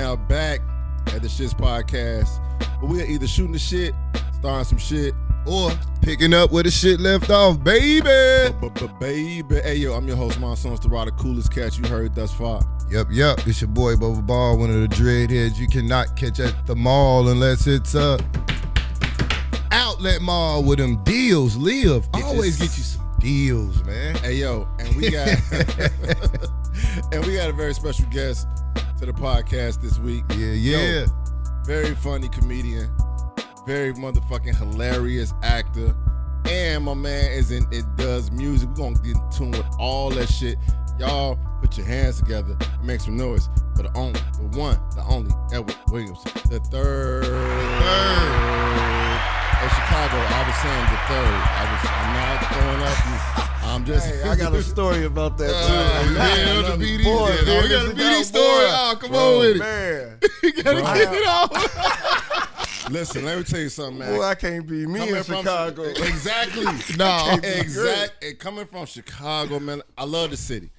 now back at the S.H.I.T.S podcast. But we are either shooting the shit, starting some shit, or picking up where the shit left off, baby. Baby. Hey, yo, I'm your host, Monsoon, Staraw, the coolest cat you heard thus far. Yep. It's your boy, Bubba Ball, one of the dreadheads you cannot catch at the mall unless it's a outlet mall where them deals live. Always get you some deals, man. Hey, yo, and we got a very special guest to the podcast this week. Yeah. Yo, very funny comedian, very motherfucking hilarious actor, and my man it does music. We're gonna get in tune with all that shit. Y'all put your hands together and make some noise for the one, the only Edward Williams, the third. In Chicago, I was saying the third. I'm not throwing up. I'm just. Hey, I got a story about that. The BD. We got a BD story. Oh, come on with it. Man. You gotta get it off. Listen, let me tell you something, man. Boy, I can't be me in Chicago. Exactly. Exactly. Coming from Chicago, man, I love the city.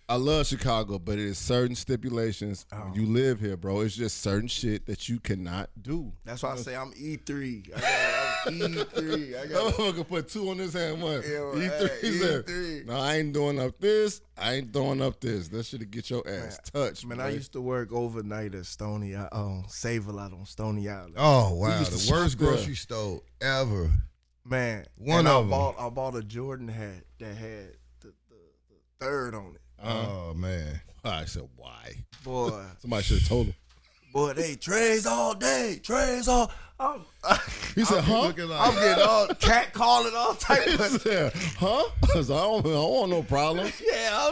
I love Chicago, but it is certain stipulations. When you live here, bro, it's just certain shit that you cannot do. That's why I say I'm E3. I'm E3. That motherfucker put two on his hand, one. E3. E3. No, I ain't doing up this. I ain't throwing up this. That shit'll get your ass touched, man. I used to work overnight at Stony, Save-A-Lot on Stony Island. Oh, wow. The worst grocery store ever. Man. One of them. I bought a Jordan hat that had the third on it. Oh, man. I said, why? Boy. Somebody should have told him. Boy, they trays all day. Trays all. He said, huh? I'm getting all cat calling all type of stuff. Yeah, huh? I don't want no problems. Yeah.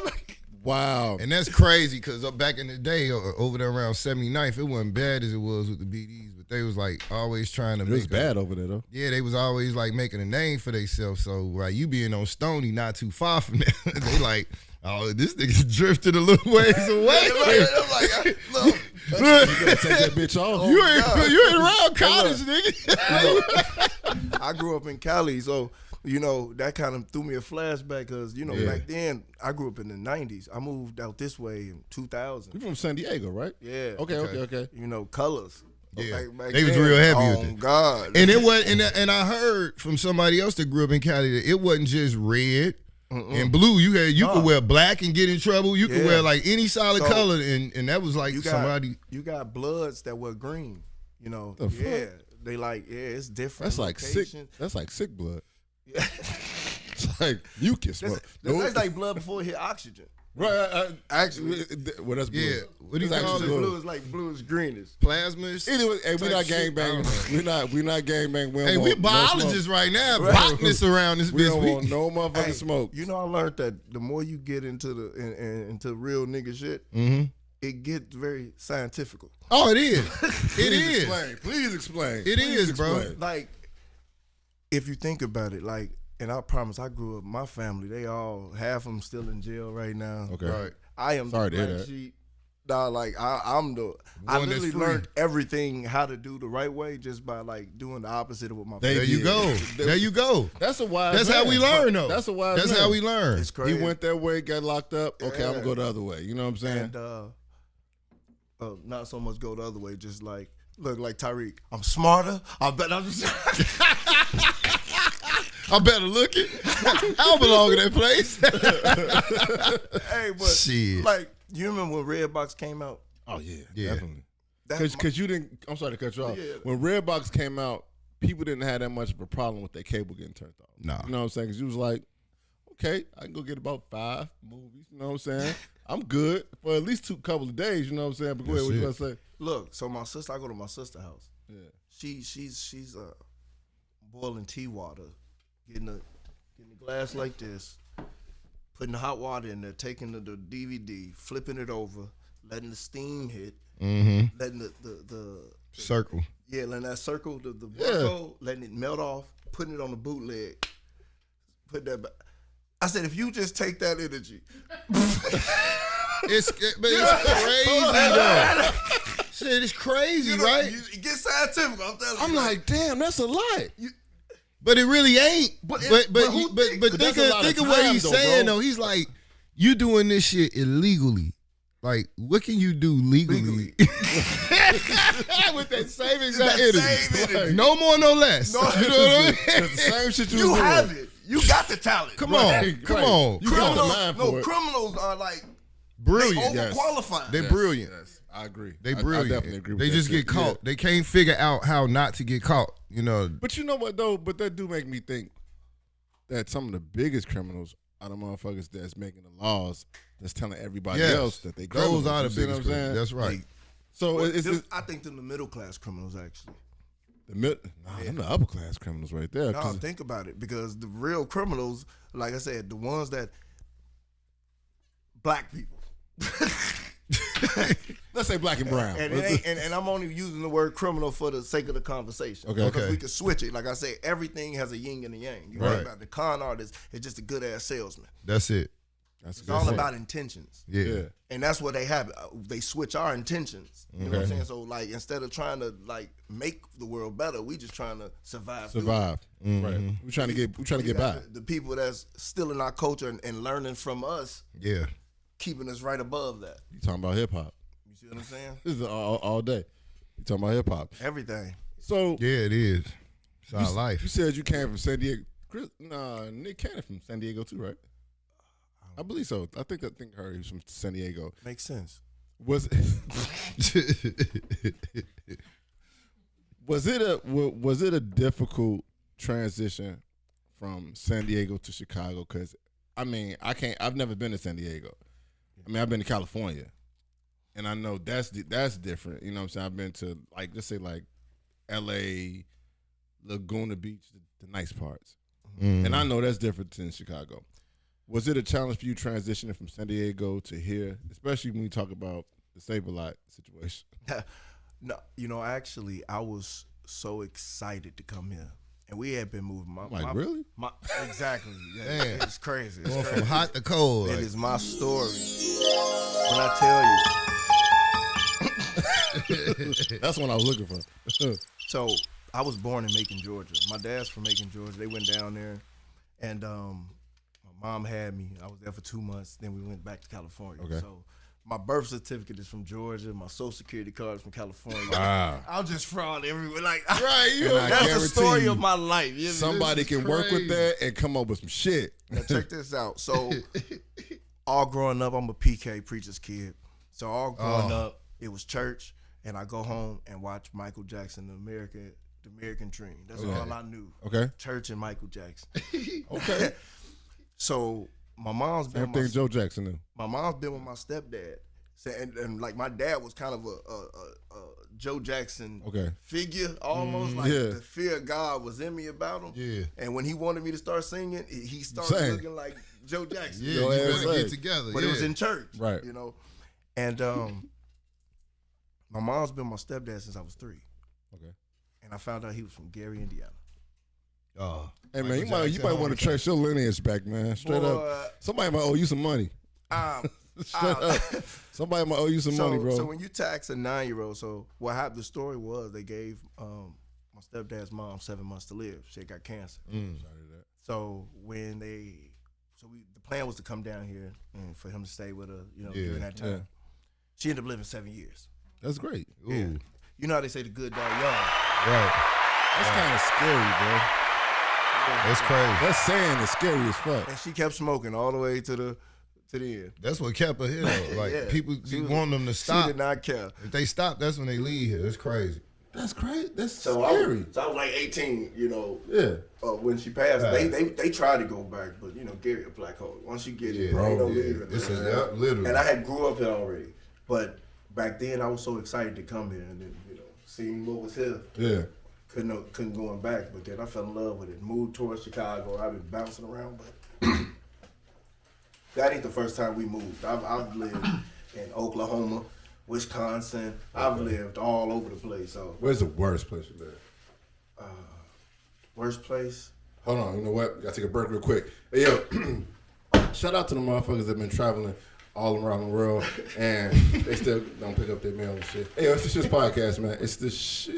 Wow. And that's crazy because back in the day, over there around 79th, it wasn't bad as it was with the BDs, but they was like always trying to make it was bad over there, though. Yeah, they was always like making a name for themselves. So, like, you being on Stony, not too far from there, they like, oh, this nigga drifted a little ways away. I'm like, look. You gotta take that bitch off. You ain't around college, nigga. I grew up in Cali, so, that kind of threw me a flashback because, back then, I grew up in the 90s. I moved out this way in 2000. You from San Diego, right? Yeah. Okay. Colors. Yeah, back they was then, real heavy with it. it. God. And it was, and I heard from somebody else that grew up in Cali that it wasn't just red. And blue, you could wear black and get in trouble. You could wear like any solid color, and that was like somebody. You got bloods that were green. They like it's different. That's like sick. That's like sick blood. Yeah. It's like mucus. That's like blood before it hit oxygen. Right. Actually, well, that's blue. Yeah. What do you call it? Blue is like bluish greenish. Plasmas. Anyway, hey, we're not gangbang. We're not gangbang. Hey, we biologists right now. Botanists around this bitch. We don't want no motherfucking smoke. I learned that the more you get into into real nigga shit, it gets very scientific. Oh, it is. Please explain. It is, bro. Like, if you think about it, like. And I promise, I grew up, my family, they all, half of them still in jail right now. Okay. Right. I am sorry the to hear black that. sheep. I literally learned everything how to do the right way just by like doing the opposite of what my family There you go. That's a wise That's man. how we learn, though. That's a wise man. That's how we learn. It's crazy. He went that way, got locked up. Okay, I'm going to go the other way. You know what I'm saying? And not so much go the other way, just like, look like Tyreek. I'm smarter. I bet I'm just... I better look it. I don't belong in that place. Hey, but shit. Like, you remember when Redbox came out? Oh, yeah. Definitely. Because you didn't, I'm sorry to cut you off. Yeah. When Redbox came out, people didn't have that much of a problem with their cable getting turned off. No. You know what I'm saying? Because you was like, okay, I can go get about 5 movies. You know what I'm saying? I'm good for at least couple of days. You know what I'm saying? But go ahead, what you going to say? Look, so my sister, I go to my sister's house. Yeah. She's boiling tea water. Getting a glass like this, putting the hot water in there, taking the DVD, flipping it over, letting the steam hit, letting the circle. Yeah, letting that circle, the barcode, letting it melt off, putting it on the bootleg, put that back. I said, if you just take that energy. It's crazy, though. Shit, it's crazy, right? It gets scientific. I'm like, damn, that's a lot. But it really ain't. But think of what he's saying though. He's like, you doing this shit illegally. Like, what can you do legally? With that same exact energy. Like, no more, no less. No, you know what I mean? It's the same shit You was have doing. it. You got the talent. Come on. You Criminals, got the mind for it. criminals are like Brilliant. They overqualified. They're brilliant. Yes, I agree. They I brilliant. definitely agree with they that just shit. get caught. Yeah. They can't figure out how not to get caught. You know. But you know what though? But that do make me think that some of the biggest criminals are the motherfuckers that's making the laws that's telling everybody else that they criminals. Those are the You see what biggest I'm criminals. saying? That's right. So Well, it's I think them the middle class criminals actually. them the upper class criminals right there. No, 'cause- think about it, because the real criminals, like I said, the ones that black people. Let's say black and brown. And, it ain't, and I'm only using the word criminal for the sake of the conversation. Okay. Because Okay. we could switch it. Like I say, everything has a yin and a yang. You Right. right about the con artist is just a good ass salesman. That's it. That's It's all about intentions. Yeah. And that's what they have. They switch our intentions. You know what I'm Okay. saying? So like, instead of trying to like make the world better, we just trying to survive. through it. Survive. Mm-hmm. Right. We're trying to get You by. got the people that's still in our culture and learning from us, Yeah. keeping us right above that. You talking about hip hop? You see what I'm saying? This is all day. You talking about hip hop? Everything. So Yeah, it is. It's our you life. said you came from San Diego. Nick Cannon from San Diego too, right? I believe so. I think I heard he was from San Diego. Makes sense. Was was it a difficult transition from San Diego to Chicago? Because I mean, I've never been to San Diego. I mean, I've been to California, and I know that's different. You know what I'm saying? I've been to like, just say like L.A., Laguna Beach, the nice parts, and I know that's different than Chicago. Was it a challenge for you transitioning from San Diego to here, especially when you talk about the Save-A-Lot situation? No, actually, I was so excited to come here, and we had been moving. Really? Exactly. Yeah, Damn. it's crazy. It's Going crazy. from hot to cold. It like- is my story. When I tell you, That's what I was looking for. so I was born in Macon, Georgia. My dad's from Macon, Georgia. They went down there, and my mom had me. I was there for 2 months. Then we went back to California. Okay. So my birth certificate is from Georgia. My social security card is from California. Wow. I'll just fraud everywhere. Like, Right, you And I that's the guarantee story you, of my life. You know? Somebody This is can work with crazy. that and come up with some shit. Now check this out. So all growing up, I'm a PK preacher's kid. So all growing up, it was church, and I go home and watch Michael Jackson, the American Dream. That's all I knew. Okay. Church and Michael Jackson. Okay. So my mom's been Same with thing Joe Jackson knew. my mom's been with my stepdad. So, and like my dad was kind of a Joe Jackson Okay. figure, almost like yeah. the fear of God was in me about him. Yeah. And when he wanted me to start singing, he started Same. looking like Joe Jackson. Yeah, Your you ass want to right. get together. But yeah. it was in church, Right. You know, and my mom's been my stepdad since I was 3, Okay. and I found out he was from Gary, Indiana. Oh. Hey man, Michael you might Jackson, want to trace your lineage back, man. Straight Boy, up. Somebody might owe you some money. Straight up. Somebody might owe you some money, bro. So when you tax a 9-year-old, so what happened? The story was they gave my stepdad's mom 7 months to live. She had got cancer. Sorry to that. So the plan was to come down here and for him to stay with her, during that time. Yeah. She ended up living 7 years. That's great. Ooh. Yeah. You know how they say the good die young. Right. That's kind of scary, bro. That's crazy. That saying is scary as fuck. And she kept smoking all the way to the end. That's what kept her here. Though. Like Yeah. people She was- want them to She stop. did not care. If they stop, that's when they leave here. That's crazy. That's crazy. That's So scary. I was like 18, Yeah. when she passed. Right. They tried to go back, but Gary a black hole. Once you get it, Yeah, ain't no yeah. leaving. It's literally. And I had grew up here already, but back then I was so excited to come here and then seeing what was here. Yeah. Couldn't going back, but then I fell in love with it. Moved towards Chicago. I've been bouncing around, but that ain't the first time we moved. I've lived in Oklahoma, Wisconsin. I've lived all over the place. So Where's the worst place you live? worst place. Hold on. You know what? Gotta take a break real quick. Hey, yo. Shout out to the motherfuckers that been traveling all around the world and they still don't pick up their mail and shit. Hey, yo, it's the Shit podcast, man. It's the shit.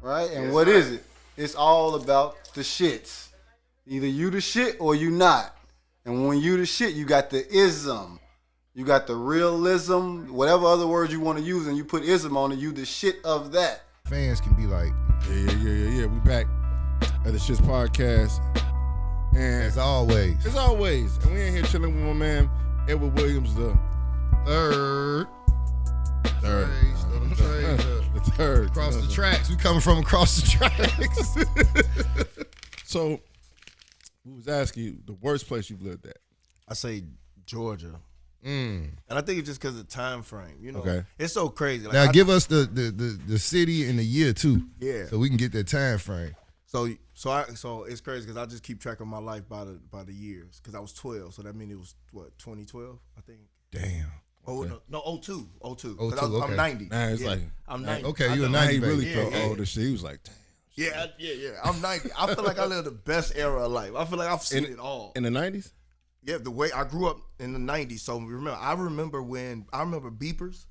Right? And what is it? It's all about the shits. Either you the shit or you not. And when you the shit, you got the ism. You got the realism, whatever other words you want to use, and you put ism on it, you the shit of that. Fans can be like, Yeah. We back at the Shits Podcast. And as always. as always, and we in here chilling with my man, Edward Williams, the Third. third. The third. Across the tracks. We coming from across the tracks. So, we was asking you the worst place you've lived at. I say Georgia. Mm. And I think it's just because of the time frame. You know, Okay. it's so crazy. Like, Now give us the city and the year too. Yeah. So we can get that time frame. So it's crazy because I just keep track of my life by the years because I was 12, so that means it was what 2012, I think. Damn. Oh Okay. no, 02. 02, I'm okay. 90. Nah, it's Yeah, like I'm 90. Okay, I you a know. 90 he really baby. felt Yeah. old as shit. He was like, damn. Yeah. I'm 90. I feel like I lived the best era of life. I feel like I've seen it all. In the 90s? Yeah, the way I grew up in the 90s. So I remember beepers.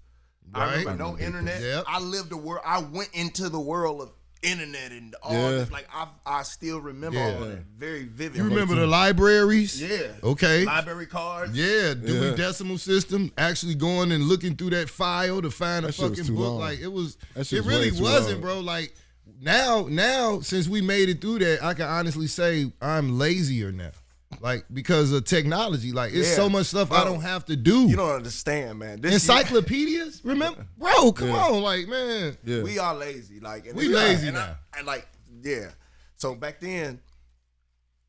I Right. remember no internet. Yep. I lived the world. I went into the world of internet and all Yeah. this. Like I still remember Yeah. all that very vividly. You remember the libraries? Yeah. Okay. Library cards. Yeah, Dewey Yeah. Decimal System, actually going and looking through that file to find a That shit was fucking too book. long. Like That shit it was really way too wasn't, long. bro. Like now, since we made it through that, I can honestly say I'm lazier now. Like because of technology. Like it's Yeah. so much stuff I Bro, don't have to do. You don't understand, man. This Encyclopedias? Remember? Bro, come Yeah. on, like, man. Yeah. we are lazy. Like and We it's- lazy and now. and like yeah. So back then,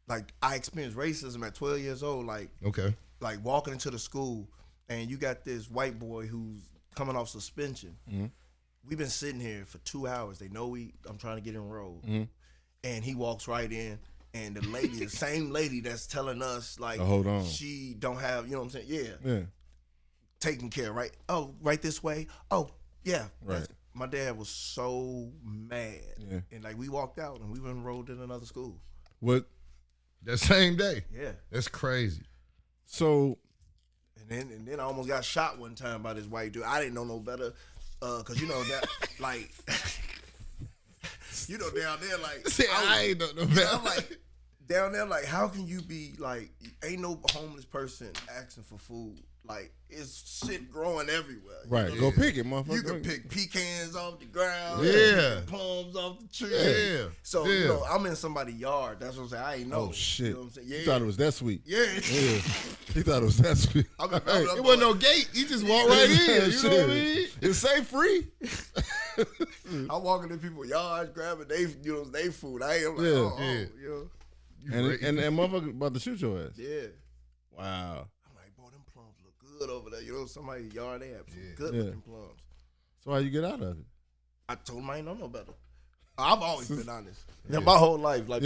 like I experienced racism at 12 years old. Like walking into the school and you got this white boy who's coming off suspension. Mm-hmm. We've been sitting here for 2 hours. They know I'm trying to get enrolled. And he walks right in and the lady, the same lady that's telling us like hold on. she don't have, you know what I'm saying? Yeah. Taken care, right? Oh, right this way. Oh, yeah. Right. My dad was so mad. Yeah. And like we walked out and we were enrolled in another school. What? That same day. Yeah. That's crazy. So, And then I almost got shot one time by this white dude. I didn't know no better. Cause you know that like you know down there like I ain't know no yeah, better. I'm like down there like how can you be like ain't no homeless person asking for food. Like it's shit growing everywhere. You right. know? Go pick it, motherfucker. You can pick pecans off the ground. Yeah. You can pick plums off the tree. Yeah. So, Yeah. you know, I'm in somebody's yard. That's what I'm saying. I ain't know. Oh, shit. You know what I'm saying? Yeah. You thought it was that sweet. Yeah. Yeah. He thought it was that sweet. I'm It wasn't no gate. You just walk right in. You know what I mean? It's safe free. I'm walking in people's yards, grabbing they food. I ain't like, Yeah. you know. And motherfucker about to shoot your ass. Yeah. Wow. I'm like, boy, them plums look good over there. You know, somebody's yard, they have some good Yeah. looking plums. So how you get out of it? I told him I ain't know no better. I've always been honest. Yeah, my whole life. Like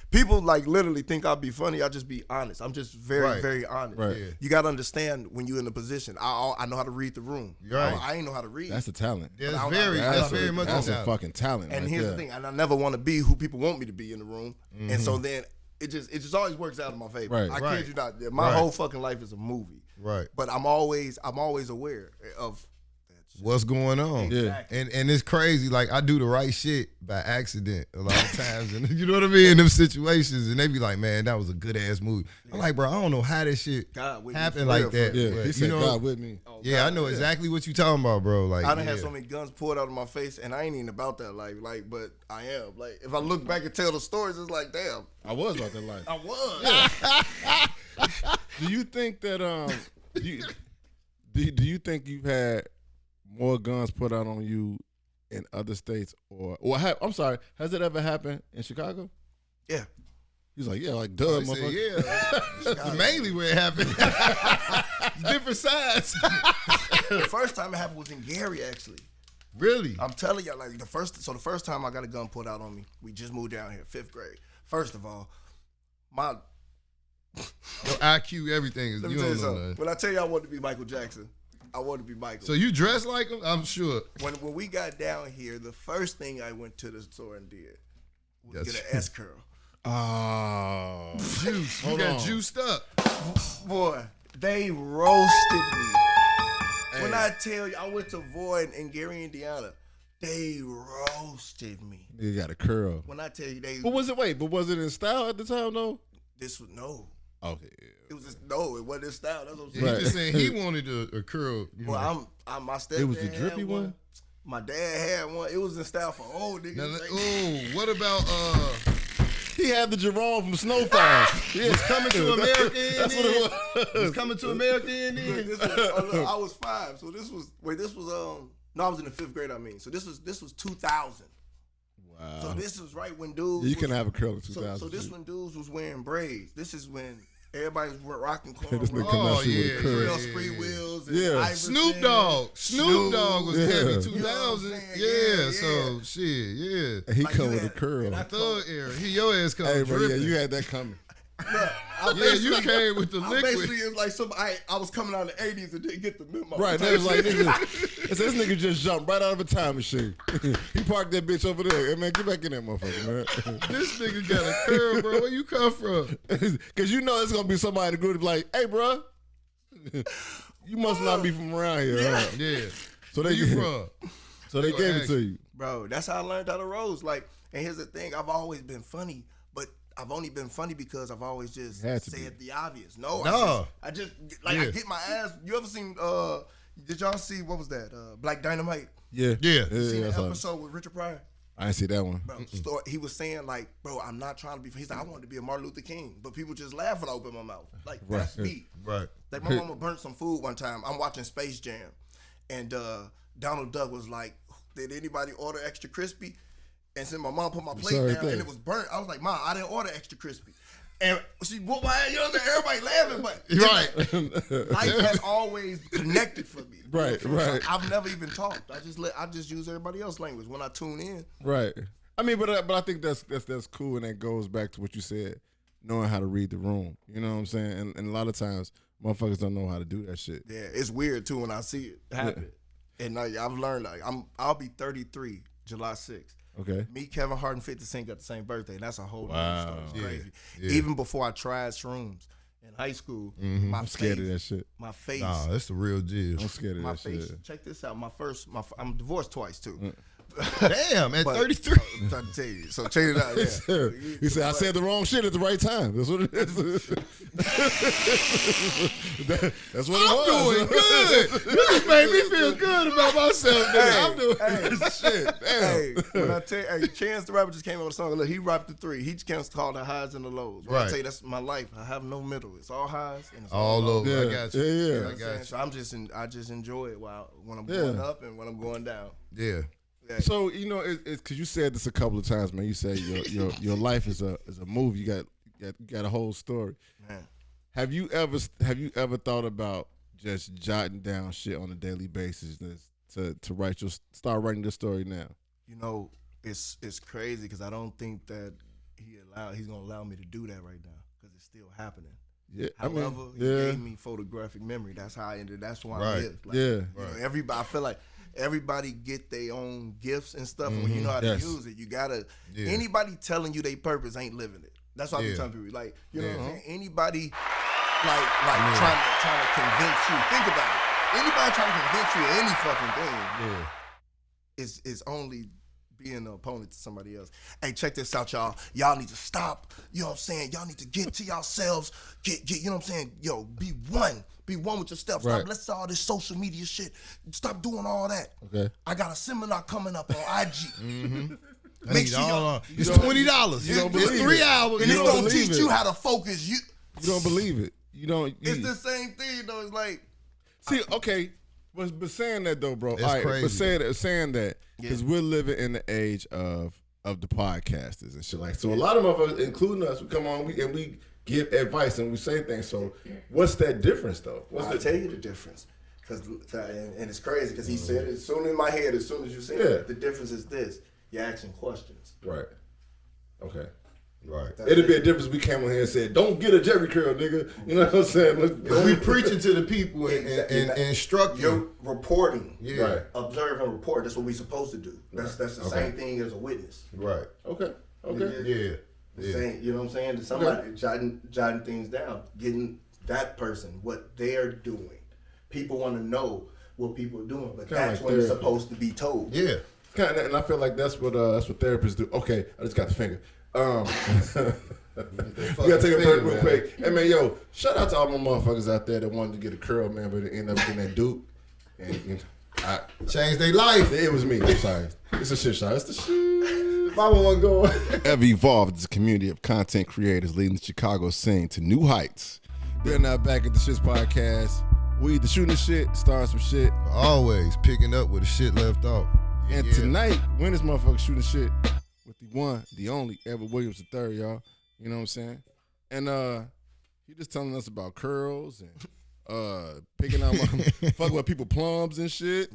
people like literally think I'll be funny. I just be honest. I'm just very, very honest. Right. Yeah. You gotta understand when you're in a position. I know how to read the room. Right. I ain't know how to read. That's a talent. That's I don't- that's very much That's a a fucking talent. and right here's there. the thing. And I never want to be who people want me to be in the room. And so then it just always works out in my favor. Right. I Right. kid you not. My Right. whole fucking life is a movie. Right. But I'm always aware of What's going on? Yeah. And it's crazy. Like I do the right shit by accident a lot of times, and you know what I mean in them situations, and they be like, "Man, that was a good ass movie." I'm like, bro, I don't know how this shit God with me, happened for like real, for that. real. Yeah. but, He you said know, God with me. Oh, yeah, I God, know exactly what you talking about, bro. Like, I done had yeah. so many guns pulled out of my face, and I ain't even about that life. Like, but I am. Like, if I look back and tell the stories, it's like, damn, I was about that life. I was. Do you think that do you think you've had more guns put out on you in other states or I'm sorry, has it ever happened in Chicago? Yeah. He's like, yeah, like duh, He said, motherfucker. yeah, that's mainly where it happened. Different sides. The first time it happened was in Gary, actually. Really? I'm telling y'all, like the first time I got a gun pulled out on me, we just moved down here, 5th grade. First of all, my Your IQ, everything is. let me You tell you don't know something. nothing. When I tell you I wanted to be Michael Jackson, I wanted to be Michael. So you dress like him? I'm sure. when we got down here, the first thing I went to the store and did was That's get an S curl. Oh. Juice. You Hold got on. juiced up. Boy, they roasted me. When I tell you, I went to Void in Gary, Indiana. They roasted me. You got a curl. When I tell you, But was it in style at the time though? this was no. Okay. It was just it wasn't his style. That's what I'm He saying. just saying he wanted a curl. Well, my stepdad It was the had drippy one? My dad had one. It was in style for old niggas. Oh, what about He had the Jerome from Snowfall. Yeah. was Coming to America? That's what it was. Was Coming to America in Look, there? this was, look, I was 5, so this was no, I was in the 5th grade. I mean, so this was 2000. Wow. So this was right when dudes. You can have a curl in 2000. So this when dudes was wearing braids. This is when everybody was rocking This nigga cornrows. come out Oh, shit with yeah, a curl. Real spree wheels. And Yeah. Iverson. Snoop Dogg. Snoop Dogg was Yeah. heavy You know 2000. what I'm saying? Yeah, Yeah, so shit, yeah. And he Like, come you with a had- curl. and I- Thug era. Your ass come Hey, bro, yeah, dripping. you had that coming. Yeah, you came with the I liquid. basically, it was like I was coming out in the 80s and didn't get the memo. Right, that was like, this nigga just jumped right out of a time machine. He parked that bitch over there. Hey, man, get back in that motherfucker, man. This nigga got a curl, bro. Where you come from? Because you know it's going to be somebody in the group like, hey, bro, you must not be from around here. Huh? Yeah. So Where they, you from? So they They gave gonna it ask to you. Bro, that's how I learned how to rose. Like, and here's the thing, I've always been funny, but I've only been funny because I've always just Had to said be. the obvious. No, No. I just I Yeah. get my ass. You ever seen? Did y'all see what was that? Black Dynamite. Yeah. Yeah. Seen I the saw it. episode with Richard Pryor? I didn't see that one. Bro, he was saying like, bro, I'm not trying to be. He's like, I wanted to be a Martin Luther King, but people just laugh when I open my mouth. Like that's me. Right. Like my mama burnt some food one time. I'm watching Space Jam, and Donald Duck was like, "Did anybody order extra crispy?" And since my mom put my plate Sorry, down and it was burnt, I was like, "Mom, I didn't order extra crispy." And she whooped my ass. You know what I'm saying? Everybody laughing, but Right. life has always connected for me. Right, right. I've never even talked. I just use everybody else's language when I tune in. Right. I mean, but I think that's cool, and that goes back to what you said, knowing how to read the room. You know what I'm saying? And a lot of times, motherfuckers don't know how to do that shit. Yeah, it's weird too when I see it happen. And I've learned I'll be 33 July 6th. Okay. Me, Kevin Hart, and 50 Cent got the same birthday, and that's a whole Wow. nother story. It's crazy. Yeah. Even before I tried shrooms in high school, my I'm scared face, of that shit. my face, Nah, that's the real deal. I'm scared of my that face. shit. Check this out. I'm divorced twice too. Damn, at But- 33. I'm trying to tell you. So check it out. Yeah. He said, I said the wrong shit at the right time. That's what it is. That's what it I'm was. doing good. You just made me feel good about myself. Nigga. I'm doing Hey, Shit. Damn. hey, when I tell you, Chance the Rapper just came out with a song. Look, he rapped the 3. He just can't call the highs and the lows. When I Right. tell you, that's my life. I have no middle. It's all highs and it's all lows. over. Yeah. I got you. Yeah, yeah. You know what I I'm got saying? you. So I just enjoy it when I'm going up and when I'm going down. Yeah. Yeah. So it's because you said this a couple of times, man. You said your life is a movie. You got a whole story. Man. Have you ever thought about just jotting down shit on a daily basis to start writing your story now? You know, it's crazy because I don't think that he's gonna allow me to do that right now because it's still happening. Yeah, However, he gave me photographic memory. That's how I ended. That's why I Right. live. Like, Yeah. you know, everybody. I feel like everybody get their own gifts and stuff. And when you know how to Yes. use it, you gotta. Yeah. Anybody telling you they purpose ain't living it. That's why I be Yeah. telling people. Like, you know Yeah. what I'm saying? Anybody trying to convince you. Think about it. Anybody trying to convince you of any fucking thing Yeah. is only being an opponent to somebody else. Hey, check this out, y'all. Y'all need to stop. You know what I'm saying? Y'all need to get to yourselves. Get. You know what I'm saying? Yo, be one. Be one with yourself. Stop Right. listening to all this social media shit. Stop doing all that. Okay. I got a seminar coming up on IG. I Make need sure all y'all. on. It's $20. you don't It's believe 3 it. hours. And You it's don't gonna believe teach it. you how to focus. You don't believe it. You don't. It's the same thing, though. It's like. See, okay, but saying that though, bro. That's all right, crazy. But saying that because we're living in the age of the podcasters and shit like. So a lot of motherfuckers, including us, we come on and we give advice and we say things. So what's that difference though? I'll tell you the difference. And it's crazy because he said it as soon in my head, as soon as you said Yeah. it, the difference is this. You're asking questions. Right. Okay. Right. It'd be a difference if we came on here and said, "Don't get a Jerry curl, nigga." You know what I'm saying? We preaching to the people and instruct You're you. reporting. Yeah. Right. Observe and report. That's what we're supposed to do. That's the same thing as a witness. Right. Okay. Okay. Yeah. The same, you know what I'm saying? Somebody jotting things down, getting that person, what they're doing. People want to know what people are doing, but Kinda that's like when it's therapy. supposed to be told. Yeah. And I feel like that's what therapists do. Okay, I just got the finger. We gotta take a break real quick. Hey man, yo, shout out to all my motherfuckers out there that wanted to get a curl, man, but it ended up getting that Duke. And I changed their life. It was me. I'm sorry. It's a shit shot. It's the shit. Mama wasn't going. Ever evolved as a community of content creators leading the Chicago scene to new heights. We're now back at the Shits Podcast. We either shooting the shit, starting some shit. Always picking up where the shit left off. And tonight, when this motherfucker shooting shit with the one, the only, Ever Williams III, y'all. You know what I'm saying? And he just telling us about curls and picking out fucking with people plums and shit.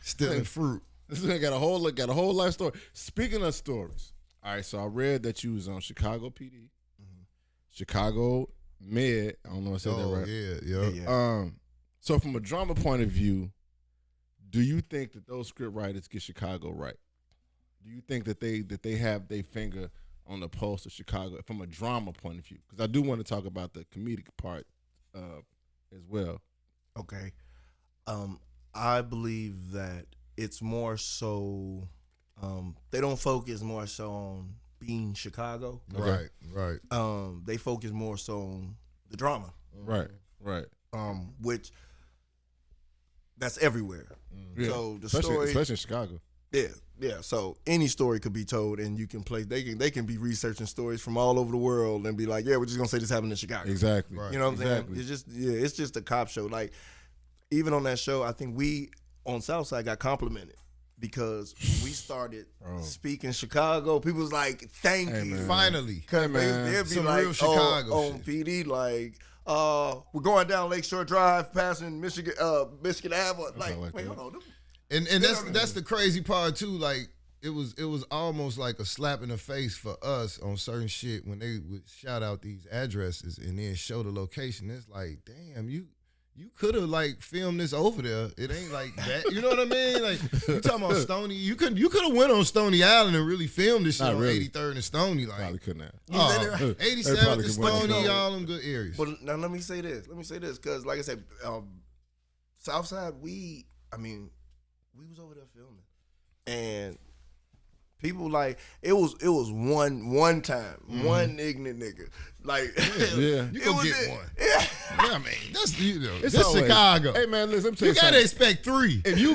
Stealing fruit. This man got a whole life story. Speaking of stories, all right. So I read that you was on Chicago PD, Chicago Med. I don't know if I said that right. Yeah. So from a drama point of view, do you think that those script writers get Chicago right? Do you think that they have their finger on the pulse of Chicago from a drama point of view? Because I do want to talk about the comedic part as well. Okay. I believe that it's more so they don't focus more so on being Chicago. Right. They focus more so on the drama. Right. Which that's everywhere. Yeah. So the especially story, in Chicago. Yeah. So any story could be told, and you can play. They can be researching stories from all over the world and be like, yeah, we're just gonna say this happened in Chicago. Exactly. You know what I'm saying? It's just a cop show. Like even on that show, I think we on Southside got complimented because we started speaking Chicago. People was like, "Thank you, man. Finally." Because they'd be Some like, real Chicago on shit. PD, like, we're going down Lakeshore Drive, passing Michigan Ave. Like, wait, hold on. And that's the crazy part too. Like it was almost like a slap in the face for us on certain shit when they would shout out these addresses and then show the location. It's like, damn, you could have like filmed this over there. It ain't like that. You know what I mean? Like you talking about Stony. You could have went on Stony Island and really filmed this shit on 83rd and Stony. Like Probably couldn't have. 87th and Stony, all them good areas. But now let me say this, because like I said, Southside, we was over there filming, and people like it was one time, one ignorant nigga. Like you go get one. Yeah. I mean, that's It's that's always, Chicago. Hey man, listen, let me tell You you gotta something. expect three. If you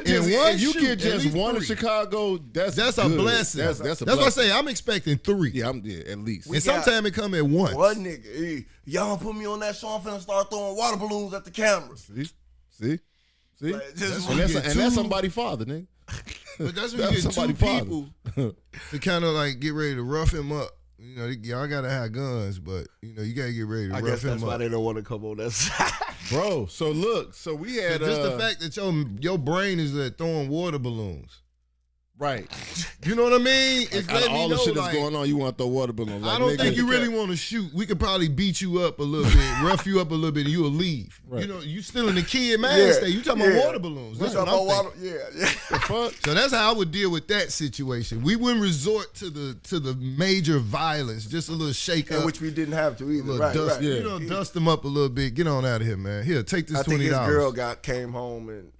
get just one in Chicago, that's a good. blessing. That's a That's blessing. what I say. I'm expecting three. Yeah, at least. And sometimes it come at once. One nigga, hey, y'all put me on that show. I'm finna start throwing water balloons at the cameras. See? Like, just- And that's somebody's father, nigga. But that's when you get two people to kind of like get ready to rough him up. You know, y'all gotta have guns, but you know, you gotta get ready to I rough guess him that's why up. they don't want to come on that side. Bro, so look, we had Just the fact that your brain is at throwing water balloons. right. You know what I mean? It's Out of letting me all the know, shit like, that's going on, you want to throw water balloons. Like, I don't nigga, think you really want to shoot. We could probably beat you up a little bit, rough you up a little bit, and you'll leave. Right. You know, you still in the kid mind state. You talking about water balloons. That's what I'm thinking. Yeah. The fuck? So that's how I would deal with that situation. We wouldn't resort to the major violence, just a little shake up, Which we didn't have to either. a little Right, dust, right. you know, dust them up a little bit. Get on out of here, man. Here, take this I think his $20. girl came home and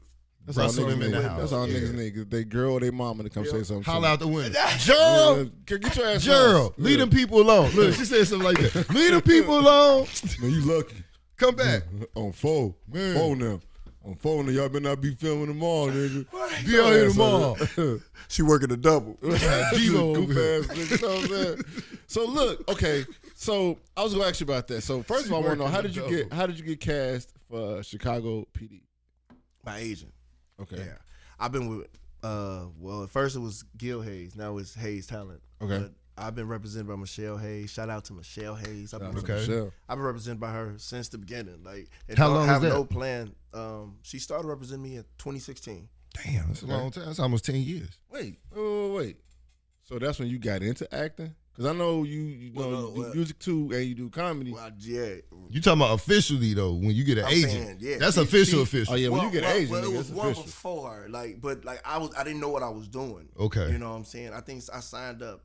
That's all Rustle niggas him in the need. house. That's all Yeah. niggas need. They girl or they mama to come say something. Holler to out the window. them. Gerald, Get your ass Gerald, out. leave them people alone. Look, she said something like that. Leave them people alone. Man, you lucky. Come back. On phone. Man. Phone now. On phone now. Y'all better not be filming tomorrow, nigga. Be out here tomorrow. she working a double. Devo over Goof here. ass nigga, you know what I'm saying? So look, okay. So I was gonna ask you about that. So first of all, I want to know how did you get cast for Chicago PD? My agent. Okay. Yeah. I've been with well, at first it was Gil Hayes. Now it's Hayes Talent. Okay. But I've been represented by Michelle Hayes. Shout out to Michelle Hayes. I've been, Okay. Michelle. I've been represented by her since the beginning. Like, and How don't long have is that? no plan. She started representing me in 2016. Damn, that's a long time. That's almost 10 years. Wait. So that's when you got into acting? Because I know you do music too, and you do comedy. Well, yeah. You talking about officially though? When you get an I'm agent, saying, yeah, that's she- official. Oh yeah, when you get an agent, well, it nigga, was it's one official. before her. Like, I didn't know what I was doing. Okay. You know what I'm saying? I think I signed up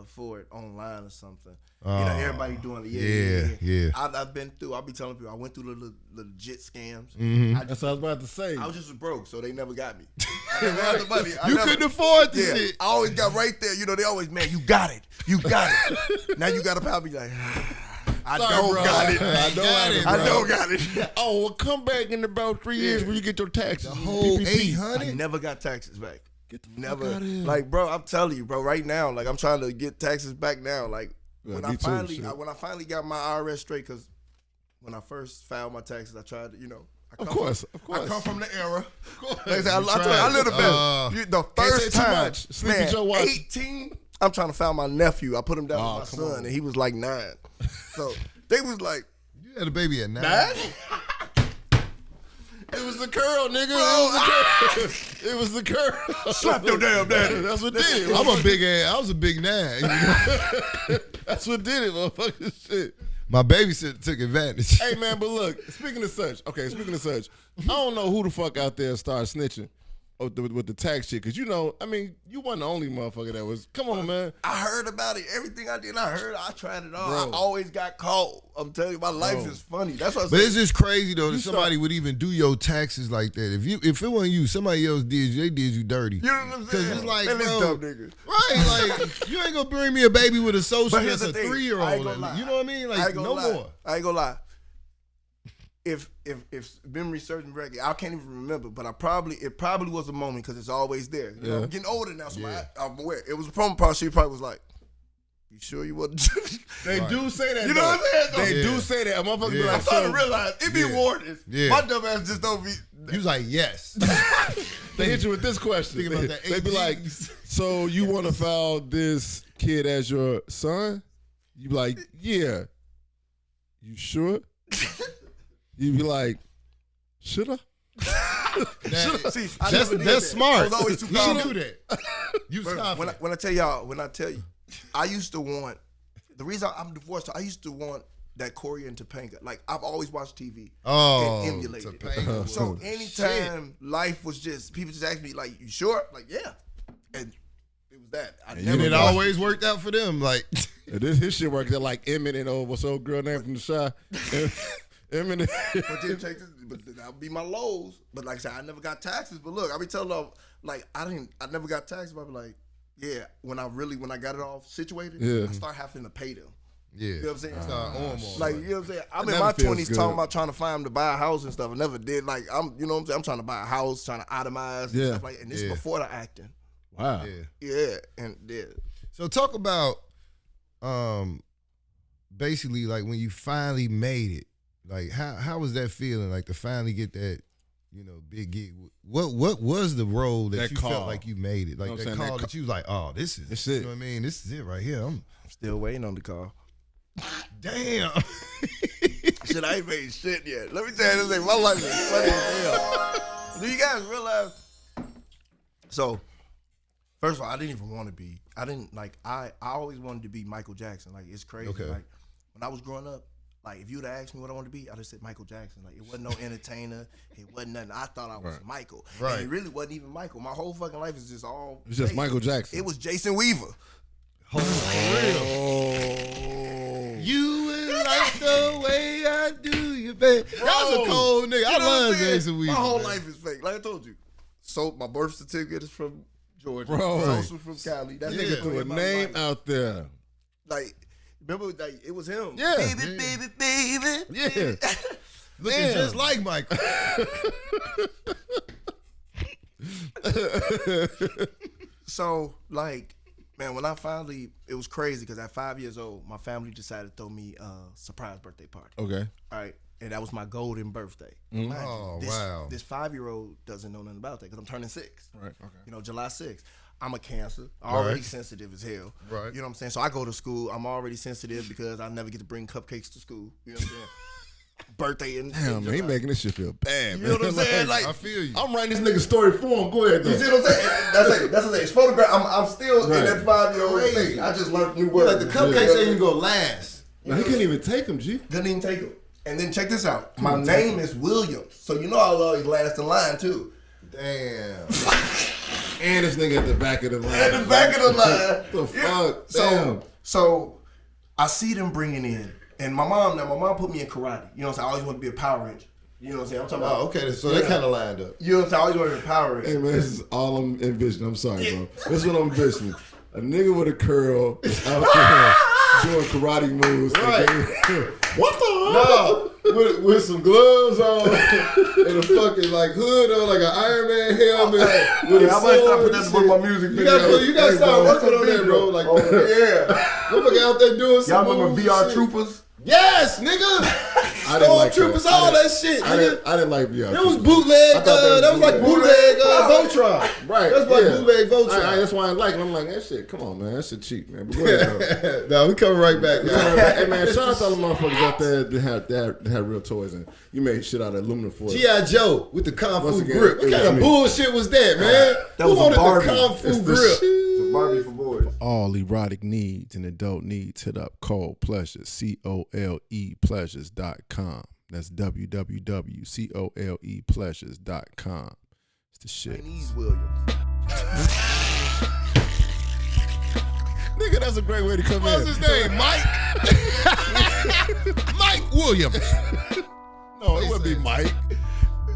for it online or something. You know, everybody doing it. Yeah. I've been through. I'll be telling people I went through the legit scams. Mm-hmm. I That's what I was about to say. was just broke, so they never got me. I never had the money. You couldn't afford the Yeah, shit. I always got right there. You know, they always, man, you got it. You got it. Now you got to probably like, I Sorry, don't bro. got it. I don't got it. Oh, Oh, well, come back in about 3 years when you get your taxes. The whole PPP. 800. I never got taxes back. Get the Never. fuck out of here. Like, bro, I'm telling you, bro. Right now, like, I'm trying to get taxes back now. Like, Yeah, when me I too, finally, shit. when I finally got my IRS straight, because when I first filed my taxes, I tried to, Of course. I come from the era. Like I said, You I live the tried. best. The Can't say first too time, much. Sleep with your watch. 18, I'm trying to find my nephew. I put him down Oh, with my come son, on. and he was like 9. So they was like, You had a baby at 9. It was the curl, nigga. It was the curl. slap your damn daddy. That's what did it. I'm a big ass. I was a big 9. That's what did it, motherfucker. Shit. My babysitter took advantage. Hey, man, but look, speaking of such, I don't know who the fuck out there started snitching with the tax shit, because, you wasn't the only motherfucker that was, come on, man. I heard about it. Everything I did, I tried it all. Bro. I always got caught. I'm telling you, my life is funny. That's what I But said. it's just crazy though that You somebody would even do your taxes like that. If it wasn't you, somebody else did you. They did you dirty. You know what I'm saying? Cause it's like, Man, this bro, dumb nigga. right? Like you ain't gonna bring me a baby with a social But here's that's a the thing. 3-year-old. I ain't gonna lie. You know what I mean? I Like ain't gonna no lie. more. I ain't gonna lie. If memory serves me correctly, I can't even remember, but it probably was a moment because it's always there. You know, Yeah. I'm getting older now, so Yeah. I'm aware. It was a promo part. She probably was like, "You sure you wasn't?" They do say that. You know what I'm saying? They Yeah. do say that. A motherfucker be Yeah. like, I'm starting to so realize it be Yeah. warnings. Yeah. My dumb ass just don't be. You was like, yes. they hit you with this question. Thinking about that They be like, 18s. so you want to file this kid as your son? You be like, yeah. You sure? You be like, should I? See, I never did That's that. smart. I was always too You calm. should do that. You was Bro, confident. when I tell you, I used to want, the reason I'm divorced, I used to want that Korea and Topanga. Like, I've always watched TV and emulated. Topanga. So Shit. anytime life was just, people just ask me, like, you sure? Like, yeah. And it was that. I And never it watched always worked out for them. Like, His shit works out like Eminem and what's old girl name from the Shy. Eminem. But then take this, but that would be my lows. But like I said, I never got taxes. But look, I be telling them, like, I never got taxes. But I be like, yeah, when I got it all situated, Yeah. I start having to pay them. yeah. You know what I'm saying? Start on more. Like, you know what I'm saying? I'm in never my feels 20s good. talking about trying to find them to buy a house and stuff. I never did. Like, you know what I'm saying? I'm trying to buy a house, trying to itemize and Yeah. stuff like that. And this is Yeah. before the acting. Wow. Yeah. Yeah. And yeah. So talk about basically like when you finally made it. Like how was that feeling? Like to finally get that, big gig. What was the role that you call. felt like you made it? Like You know what that I'm saying? call That that you was like, oh, this is That's You it. know what I mean? This is it right here. I'm still waiting on the call. Damn. Shit, I ain't made shit yet. Let me tell you this thing. My life is funny as hell. Do you guys realize? So, first of all, I didn't even want to be. I always wanted to be Michael Jackson. Like, it's crazy. Okay. Like, when I was growing up, like, if you'd asked me what I wanted to be, I'd have said Michael Jackson. Like, it wasn't no entertainer. It wasn't nothing. I thought I was Right. Michael. Right. And it really wasn't even Michael. My whole fucking life is just all. It's just fake. Michael Jackson. It was Jason Weaver. For real. You will like the way I do you, baby. That was a cold nigga. You I know what I'm love saying? Jason Weaver. My whole man. life is fake. Like I told you. So my birth certificate is from Georgia. Bro. Social from Cali. That Yeah. nigga Threw threw a in my name life. out there. Like, remember, like, it was him. Yeah. Baby, baby, baby. Yeah. Looking Damn. just like Michael. So, like, man, when I finally, it was crazy because at 5 years old, my family decided to throw me a surprise birthday party. Okay. All right. And that was my golden birthday. Mm-hmm. Mind you, Oh, this, wow. This 5-year-old doesn't know nothing about that because I'm turning 6. Right. Okay. You know, July 6th. I'm a Cancer, already Right. sensitive as hell. Right. You know what I'm saying? So I go to school, I'm already sensitive because I never get to bring cupcakes to school. You know what I'm saying? Birthday in Damn, man, he making this shit feel bad, You know what I'm saying? Like, I feel you. I'm writing this nigga story for him. Go ahead, you though. see what I'm saying? That's what it's photograph. I'm still Right. in that 5-year-old Crazy. thing. I just learned new words. Like the cupcakes ain't even go last. Now, he couldn't even take him, G. Couldn't even take them. And then check this out. My name is Williams. So you know I'll always last in line too. Damn. And this nigga at the back of the line. At the back of the line. The fuck? Damn. So I see them bringing in, and my mom put me in karate. You know what I'm saying? I always wanted to be a Power Ranger. You know what I'm saying? I'm talking about. Oh, okay. So they kind of lined up. You know what I'm saying? I always wanted to be a Power Ranger. Hey, man, this is all I'm envisioning. I'm sorry, bro. This is what I'm envisioning. A nigga with a curl out there doing karate moves. Right. What the? No, with some gloves on and a fucking like hood on, like an Iron Man helmet. With a I might start putting sword that and with my shit. music You video. gotta start What's working the on that, bro. video? Like, yeah. motherfucker out there doing some Y'all remember moves VR and shit. Troopers? Yes, nigga. I didn't like Stormtroopers, that. all that shit, I nigga. didn't like VR. That was Troopers. bootleg. I thought That was like bootleg Voltron. Right. That's like bootleg Voltron. That's why I like it. I'm like, that shit, come on, man. That shit cheap, man. But go ahead, No, we coming right back. hey, man, shout out to all the motherfuckers out there that had real toys. And you made shit out of aluminum foil. G.I. Joe with the Kung Once Fu again, grip. What it kind was of me. bullshit was that, man? That Who was a wanted Barbie. the Kung It's Fu the grip? shit. It's a Barbie for boys. All erotic needs and adult needs, hit up Cole Pleasures, COLEpleasures.com. That's www.colepleasures.com. It's the shit. Chinese Williams. Nigga, that's a great way to come What's in. his name? Mike? Mike Williams. No, it would be Mike.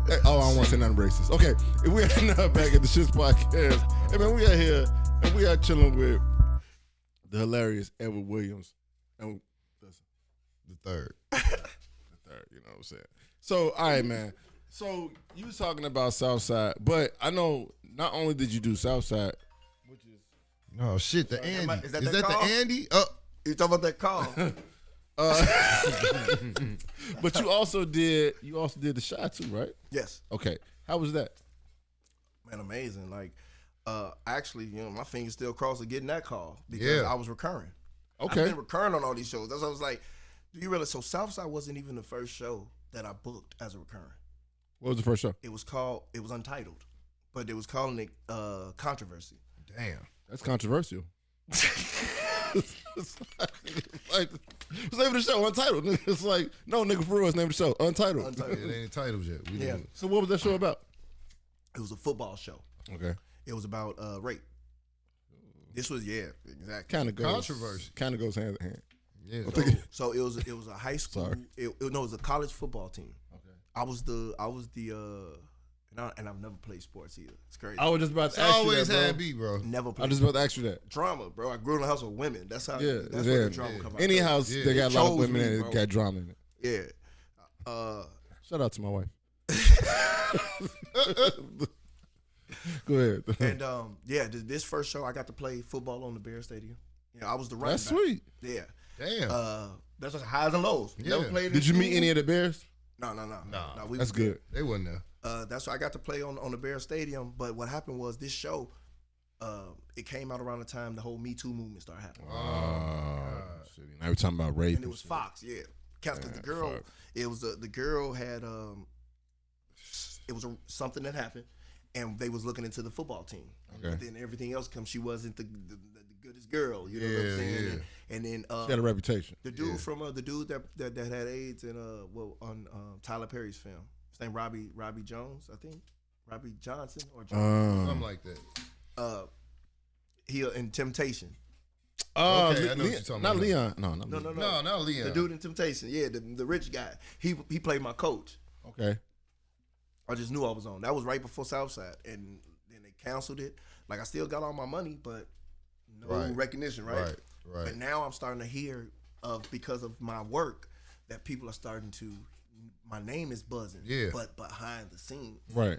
Hey, oh, I don't want to say nothing racist. Okay, if we are now back at the Shits Podcast, hey man, we are here and we are chilling with the hilarious Edward Williams. And The third. you know what I'm saying? So, all right, man. So you was talking about Southside, but I know not only did you do Southside, which is Oh shit, the Andy. Is that Is that that call? the Andy? You talking about that call? but you also did the shot too, right? Yes. Okay. How was that? Man, amazing. Like, actually, my fingers still crossed of getting that call because Yeah. I was recurring. Okay. I've been recurring on all these shows. That's why I was like, do you realize? So Southside wasn't even the first show that I booked as a recurring. What was the first show? It was Untitled, but they was calling it Controversy. Damn. That's controversial. It's like, what's the name of the show? Untitled. It's like, no, nigga, for real, it's the name of the show. Untitled. Untitled. It ain't titles yet. We Yeah. didn't. So what was that show about? It was a football show. Okay. It was about rape. This was exactly. Kind of goes. Controversy. Kind of goes hand in hand. Yeah. So it was a high school. Sorry. It was a college football team. Okay. I was the and I've never played sports either. It's crazy. I was just about It's to ask you always that, bro. had me, bro. Never I played. was just about to ask you that. Drama, bro. I grew up in a house with women. That's how. Yeah, That's yeah. where the drama come out. Any house Yeah. that got a lot of Chose women me, in it bro. got drama in it. Yeah. Shout out to my wife. Go ahead. And this first show I got to play football on the Bear Stadium. I was the running That's back. sweet. Yeah. Damn. That's just highs and lows. Yeah. Never played. Did you meet any of the Bears? No. We That's was good. They wasn't there. That's why I got to play on the Bear Stadium. But what happened was this show, it came out around the time the whole Me Too movement started happening. Shit. Now we're talking about rape. And it was Fox, yeah. Because the girl, fuck. it was the girl had it was something that happened, and they was looking into the football team. Okay. But then everything else comes, she wasn't the goodest girl. You know what I'm saying? Yeah. And then She had a reputation. the dude from the dude that had AIDS and on Tyler Perry's film, his name Robbie Jones, I think, Robbie Johnson or Jones. Something like that. He in Temptation. Okay, I know what you're talking not about. Leon. No, not No, Leon. No, not Leon. The dude in Temptation, yeah, the rich guy. He played my coach. Okay. I just knew I was on. That was right before Southside, and then they canceled it. Like I still got all my money, but no Right. recognition, right? Right. But now I'm starting to hear because of my work that people are starting to. My name is buzzing, Yeah. but behind the scenes, Right.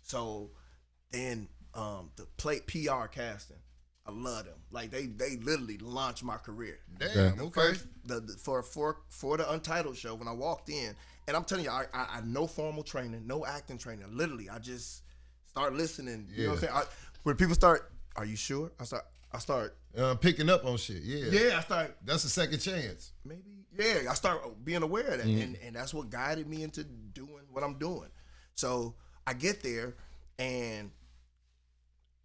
So then the PR casting, I love them. Like they literally launched my career. Damn. Okay. First, for the Untitled show, when I walked in, and I'm telling you, I no formal training, no acting training. Literally, I just start listening. You know what I'm saying? When people start, are you sure? I start. Picking up on shit. Yeah. Yeah, I start. That's a second chance. Maybe. Yeah, I start being aware of that, and that's what guided me into doing what I'm doing. So I get there, and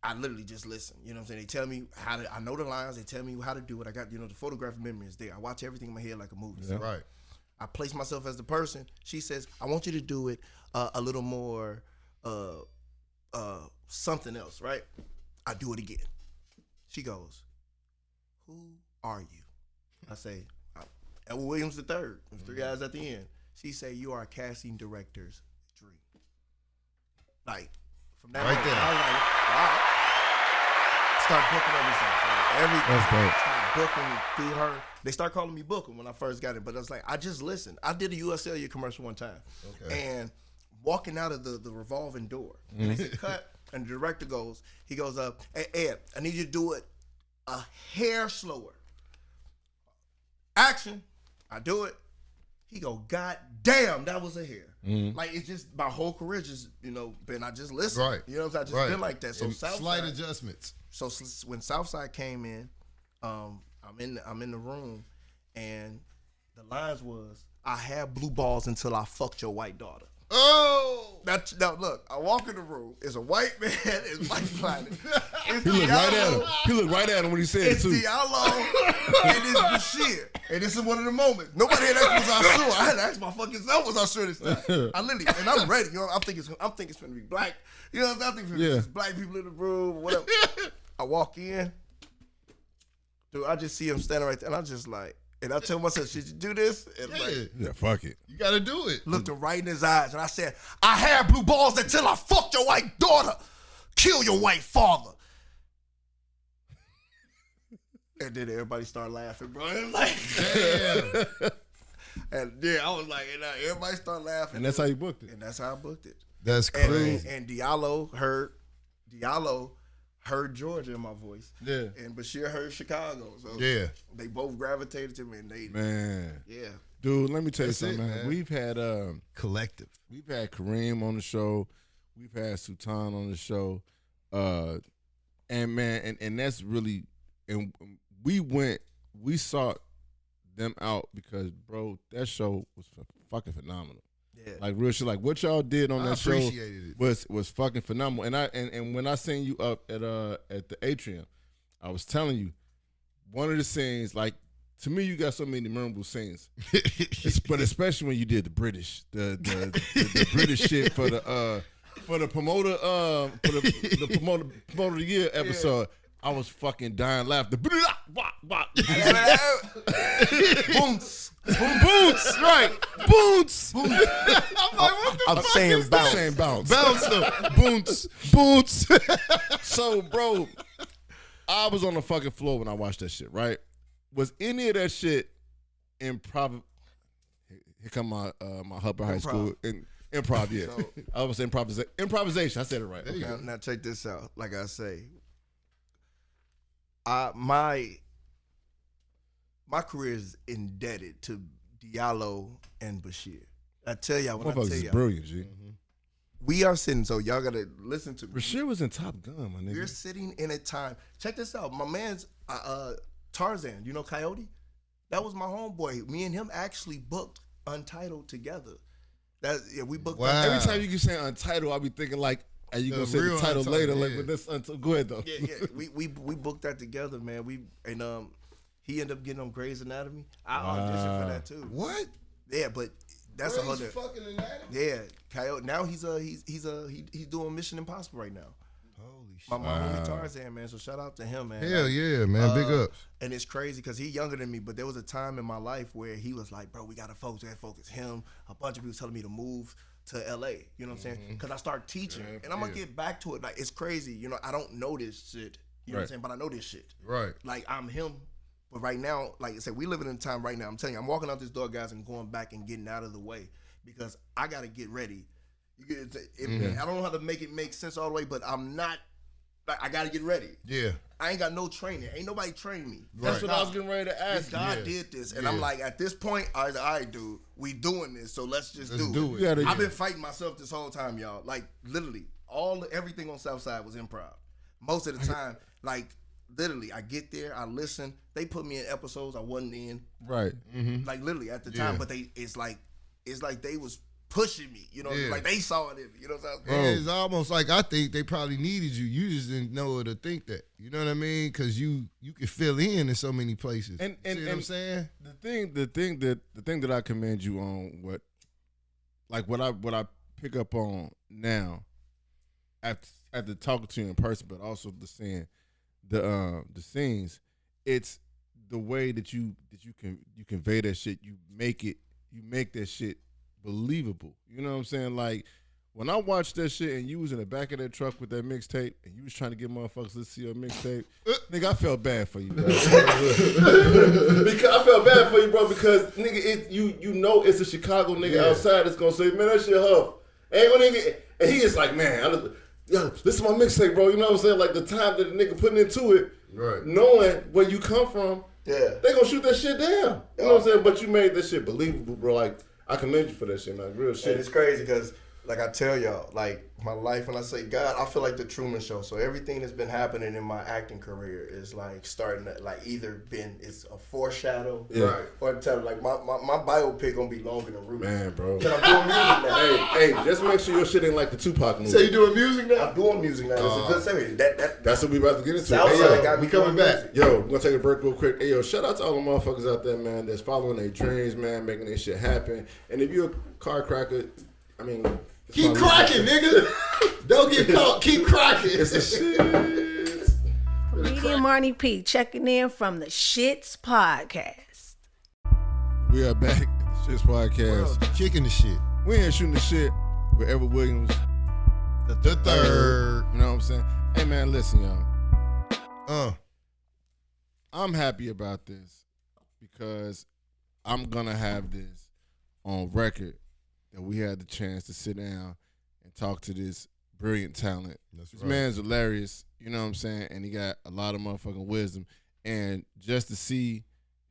I literally just listen. You know what I'm saying? They tell me I know the lines. They tell me how to do it. I got, the photographic memory is there. I watch everything in my head like a movie. So Right. I place myself as the person. She says, I want you to do it a little more something else, right? I do it again. She goes, who are you? I say, Edward Williams III. There's three guys at the end. She say, you are a casting director's dream. Like, from that Right moment, there. I was like, wow. Start booking everything. That's dope. Start booking through her. They start calling me Booker when I first got it, but I was like, I just listened. I did a USLA commercial one time, and walking out of the revolving door, and they said cut, and the director goes, hey Ed, I need you to do it a hair slower. Action, I do it. He go, God damn, that was a hair. Like it's just my whole career just been I just listened. Right. You know what I'm saying? I just been like that. So And Southside, slight adjustments. So when Southside came in, I'm in the room, and the lines was, I had blue balls until I fucked your white daughter. Oh! Now look, I walk in the room. It's a white man. It's Mike Planet. He looked right at him. He looked right at him when he said It's it too. Diallo and it's Bashir. And this is one of the moments. Nobody had asked was I sure. I had to ask my fucking self was I sure this time. I literally, and I'm ready. I'm thinking it's gonna be black. You know what I'm saying? I'm thinking it's black people in the room or whatever. I walk in. Dude, I just see him standing right there, and I'm just like, and I tell myself, should you do this? And Yeah, fuck it. You gotta do it. looked him right in his eyes, and I said, I had blue balls until I fucked your white daughter. Kill your white father. And then everybody started laughing, bro. And like, Damn. and yeah, I was like, and everybody started laughing. And that's how you booked it. And that's how I booked it. That's crazy. And Diallo heard Georgia in my voice. Yeah. And Bashir heard Chicago. So Yeah. they both gravitated to me, and they Man. yeah. Dude, let me tell you That's something, it, man. man. We've had Collective. Kareem on the show. We've had Sultan on the show. And man, and that's really, and we sought them out because, bro, that show was fucking phenomenal. Yeah. Like real shit. Like what y'all did on I that show appreciated it. was fucking phenomenal. And when I seen you up at the atrium, I was telling you, one of the scenes, like, to me, you got so many memorable scenes. But especially when you did the British, the British shit for the promoter promoter of the year episode. I was fucking dying laughing. Boons. Boots, right? Boots. I'm like, what the I'm saying bounce. Saying bounce. bounce them? Boots. So, bro, I was on the fucking floor when I watched that shit, right? Was any of that shit improv? Here come my Hubber High School improv, yeah. So- I was improvisation. I said it right. Okay. Now check this out. Like I say, my career is indebted to Diallo and Bashir. I tell y'all, when I Motherfuckers tell is y'all, brilliant, G. we are sitting. So y'all gotta listen to me. Bashir was in Top Gun, my We're nigga. sitting in a time. Check this out. My man's Tarzan. You know Coyote? That was my homeboy. Me and him actually booked Untitled together. We booked. Wow. Every time you can say Untitled, I'll be thinking like, are you gonna say the real title Untitled, later? yeah. Like, but that's go ahead though. Yeah. We booked that together, man. He ended up getting on Grey's Anatomy. I auditioned for that too. What? Yeah, but that's a whole Grey's other. fucking anatomy? Yeah, Coyote. Now he's doing Mission Impossible right now. Holy shit. My homie Tarzan, man. So shout out to him, man. Hell yeah, man. Big ups. And it's crazy because he's younger than me, but there was a time in my life where he was like, bro, we got to focus. Him, a bunch of people telling me to move to LA. You know what I'm saying? Because I start teaching. And I'm going to get back to it. Like, it's crazy. You know, I don't know this shit. You know what I'm saying? But I know this shit. Right. Like, I'm him. But right now, like I said, we living in a time right now. I'm telling you, I'm walking out this door, guys, and going back and getting out of the way because I got to get ready. I don't know how to make it make sense all the way, but I'm not. Like, I got to get ready. Yeah. I ain't got no training. Ain't nobody trained me. That's what I was getting ready to ask. God did this. And I'm like, at this point, all right, dude, we doing this, so let's just do it. Yeah, I've been fighting myself this whole time, y'all. Like, literally, everything on Southside was improv. Most of the time, like, literally, I get there, I listen. They put me in episodes I wasn't in. Right. Like, literally, at the time. But it's like they was pushing me, you know, like they saw it in me, you know what I'm saying? And it's almost like I think they probably needed you. You just didn't know it or think that. You know what I mean? Because you could fill in so many places. And see what I'm saying? The thing that I commend you on, what I pick up on now, after talking to you in person, but also the seeing the scenes, it's the way that you convey that shit. You make that shit believable. You know what I'm saying? Like when I watched that shit and you was in the back of that truck with that mixtape and you was trying to get motherfuckers to see your mixtape, nigga, I felt bad for you, bro. Because I felt bad for you, bro, because nigga, you know it's a Chicago nigga outside that's gonna say, man, that shit huff. Ain't gonna nigga, and he is like, man, yo, this is my mixtape, bro. You know what I'm saying? Like the time that the nigga putting into it, Right. knowing where you come from, Yeah. they gonna shoot that shit down. You know what I'm saying? But you made that shit believable, bro. Like, I commend you for that shit, man. Real shit. And it's crazy because, like I tell y'all, like my life, when I say God, I feel like the Truman Show. So everything that's been happening in my acting career is like starting to like either it's a foreshadow, Yeah. or tell like my biopic gonna be longer than Rudy. Man, bro. Cause I'm doing music now. Hey, just make sure your shit ain't like the Tupac movie. So you doing music now? I'm doing music now. It's a good series. That's what we about to get into. Southside Hey, got me we coming doing back. music. yo, we're gonna take a break real quick. Hey, yo, shout out to all the motherfuckers out there, man, that's following their dreams, man, making their shit happen. And if you're a car cracker, I mean, Keep cracking, nigga. Don't get caught. Keep cracking. it's a shit. Comedian Marnie P checking in from the Shits podcast. We are back at the Shits Podcast. Kicking the shit. We ain't shooting the shit with Edward Williams The third. You know what I'm saying? Hey, man, listen, y'all. Uh. I'm happy about this because I'm gonna have this on record that we had the chance to sit down and talk to this brilliant talent. That's This right. man's hilarious, you know what I'm saying? And he got a lot of motherfucking wisdom. And just to see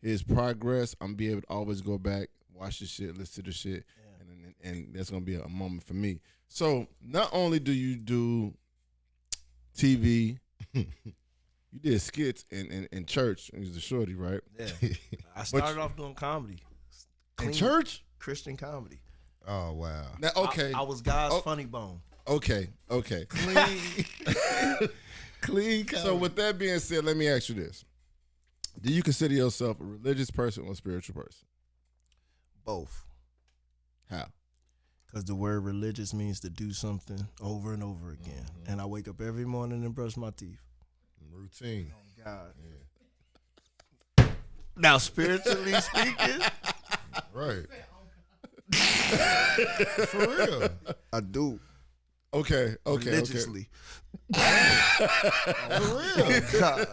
his progress, I'm be able to always go back, watch the shit, listen to the shit, and that's gonna be a moment for me. So not only do you do TV, you did skits in church. He was a shorty, right? Yeah. I started off doing comedy. In Clean church? Christian comedy. Oh wow. Now, okay, I was God's funny bone. okay. Clean. Clean. So with that being said, let me ask you this: do you consider yourself a religious person or a spiritual person? Both. How? Because the word religious means to do something over and over again. And I wake up every morning and brush my teeth. Routine. God. Now, spiritually speaking, Right. For real. I do. Okay. Religiously. For real. God.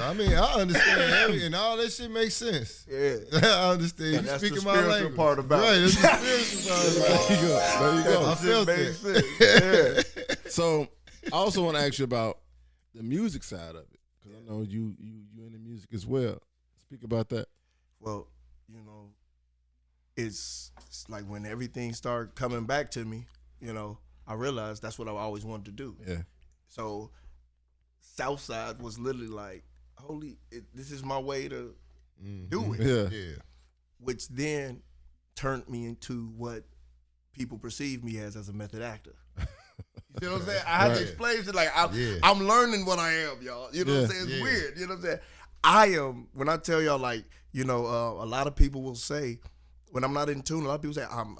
I mean, I understand and all that shit makes sense. Yeah. I understand. And You that's speaking the my spiritual language. part about right, it. that's the spiritual part about it. There you go. I felt Makes that. sense. Yeah. So I also want to ask you about the music side of it, because I know you into music as well. Speak about that. Well, you know, it's like when everything started coming back to me, you know, I realized that's what I always wanted to do. Yeah. So Southside was literally like, this is my way to do it. Yeah. Yeah. Which then turned me into what people perceive me as a method actor. You know what I'm saying? I had to explain it like I'm learning what I am, y'all. You know what I'm saying? It's weird. You know what I'm saying? I am, when I tell y'all, like, you know, a lot of people will say, when I'm not in tune, a lot of people say I'm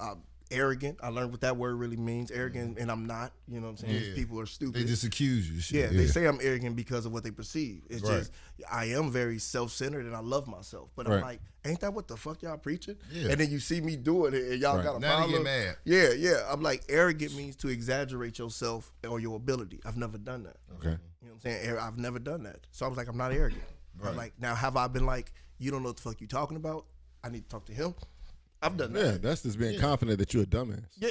arrogant. I learned what that word really means, arrogant, and I'm not. You know what I'm saying? Yeah. People are stupid. They just accuse you. Shit. Yeah, they say I'm arrogant because of what they perceive. It's Right. just, I am very self-centered and I love myself. But I'm like, ain't that what the fuck y'all preaching? Yeah. And then you see me doing it and y'all got a Now they problem. get mad. Yeah. I'm like, arrogant means to exaggerate yourself or your ability. I've never done that. Okay. You know what I'm saying? I've never done that. So I was like, I'm not arrogant. I'm like, now have I been like, you don't know what the fuck you talking about? I need to talk to him. I've done that. Yeah, that's just being confident that you're a dumbass. Yeah.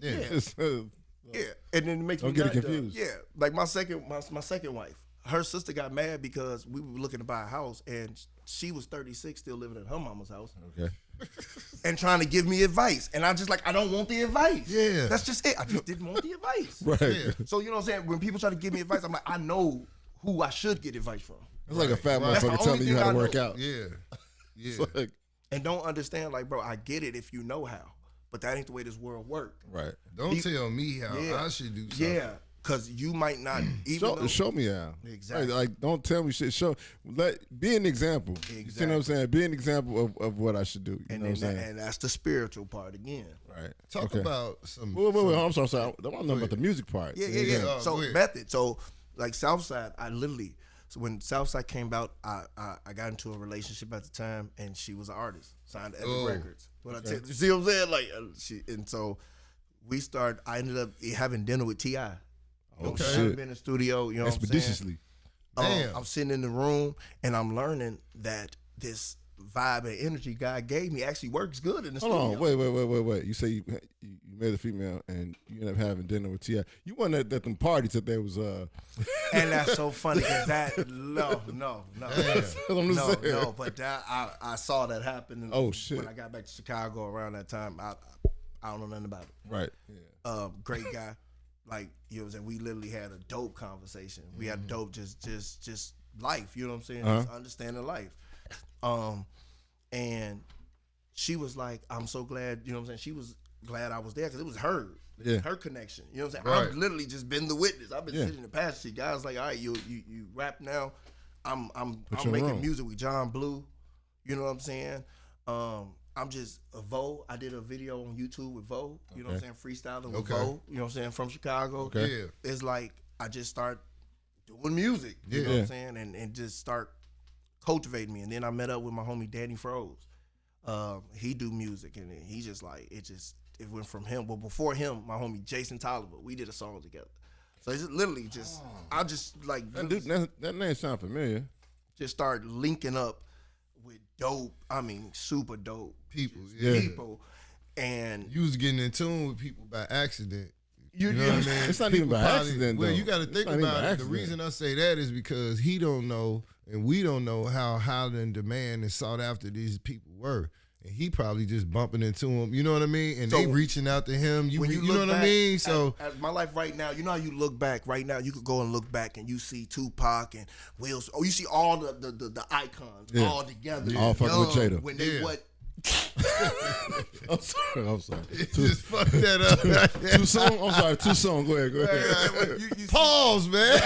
Yeah. Yeah, and then it makes Don't me get it not dumb. confused. Yeah, like my second wife, her sister got mad because we were looking to buy a house, and she was 36, still living at her mama's house, Okay. and trying to give me advice, and I just like, I don't want the advice. Yeah. That's just it. I just didn't want the advice. Right. So you know what I'm saying? When people try to give me advice, I'm like, I know who I should get advice from, It's like a fat That's the motherfucker telling only you how thing to I work know. out. Yeah. Yeah. It's like, and don't understand like, bro, I get it if you know how, but that ain't the way this world works. right. Don't tell me how I should do something. Yeah, because you might not even Show me how. Exactly. Like, don't tell me shit. Be an example. You see what I'm saying? Be an example of what I should do. You know what I'm saying? and that's the spiritual part again. Right. Talk about some. Wait. I'm sorry. I don't know about the music part. Yeah. Oh, So go ahead. method. So like Southside, so when Southside came out, I got into a relationship at the time, and she was an artist, signed to Epic Records. You see what I'm saying? Like and so I ended up having dinner with T.I. Oh, I've shit. been in the studio, you know what I'm saying? Expeditiously. Damn. I'm sitting in the room and I'm learning that this vibe and energy God gave me actually works good in the Hold studio. on, wait. You say you met a female and you ended up having dinner with T.I. You weren't at them parties that there was And that's so funny because no. But that I saw that happen. Oh, shit. When I got back to Chicago around that time, I don't know nothing about it. right. Yeah. Great guy, like you know what I'm saying. We literally had a dope conversation. We had a dope just life. You know what I'm saying? Just understanding life. And she was like, I'm so glad. You know what I'm saying? She was glad I was there because it was her. Yeah. Her connection. You know what I'm saying? Right. I've literally just been the witness. I've been sitting in the passenger seat. Guys like, all right, you rap now. I'm you in the making room. music with John Blue. You know what I'm saying? I'm just a Vo. I did a video on YouTube with Vo. You know what I'm saying? Freestyling with Vo. You know what I'm saying? From Chicago. Okay. Yeah. It's like I just start doing music. You know what I'm saying? And just start cultivating me. And then I met up with my homie Danny Froze. He do music and he just like it went from him. But before him, my homie Jason Tolliver, we did a song together. So it's just literally just I just like That name sound familiar. just start linking up with dope. I mean, super dope People, people, and You was getting in tune with people by accident. you know what I mean? It's not even by Probably- accident, Well, though. you got to It's think not even about by it. The accident. reason I say that is because he don't know and we don't know how highly in demand and sought after these people were. And he probably just bumping into them, you know what I mean? And So, they reaching out to him. when you know look what I back mean? So at my life right now, you know how you look back right now, you could go and look back and you see Tupac and Will. Oh, you see all the icons all together, All fucking with Jada. when they Yeah. what. I'm sorry. just fuck that up. right there. Too soon? I'm sorry. Too soon. Go ahead. You Pause, man.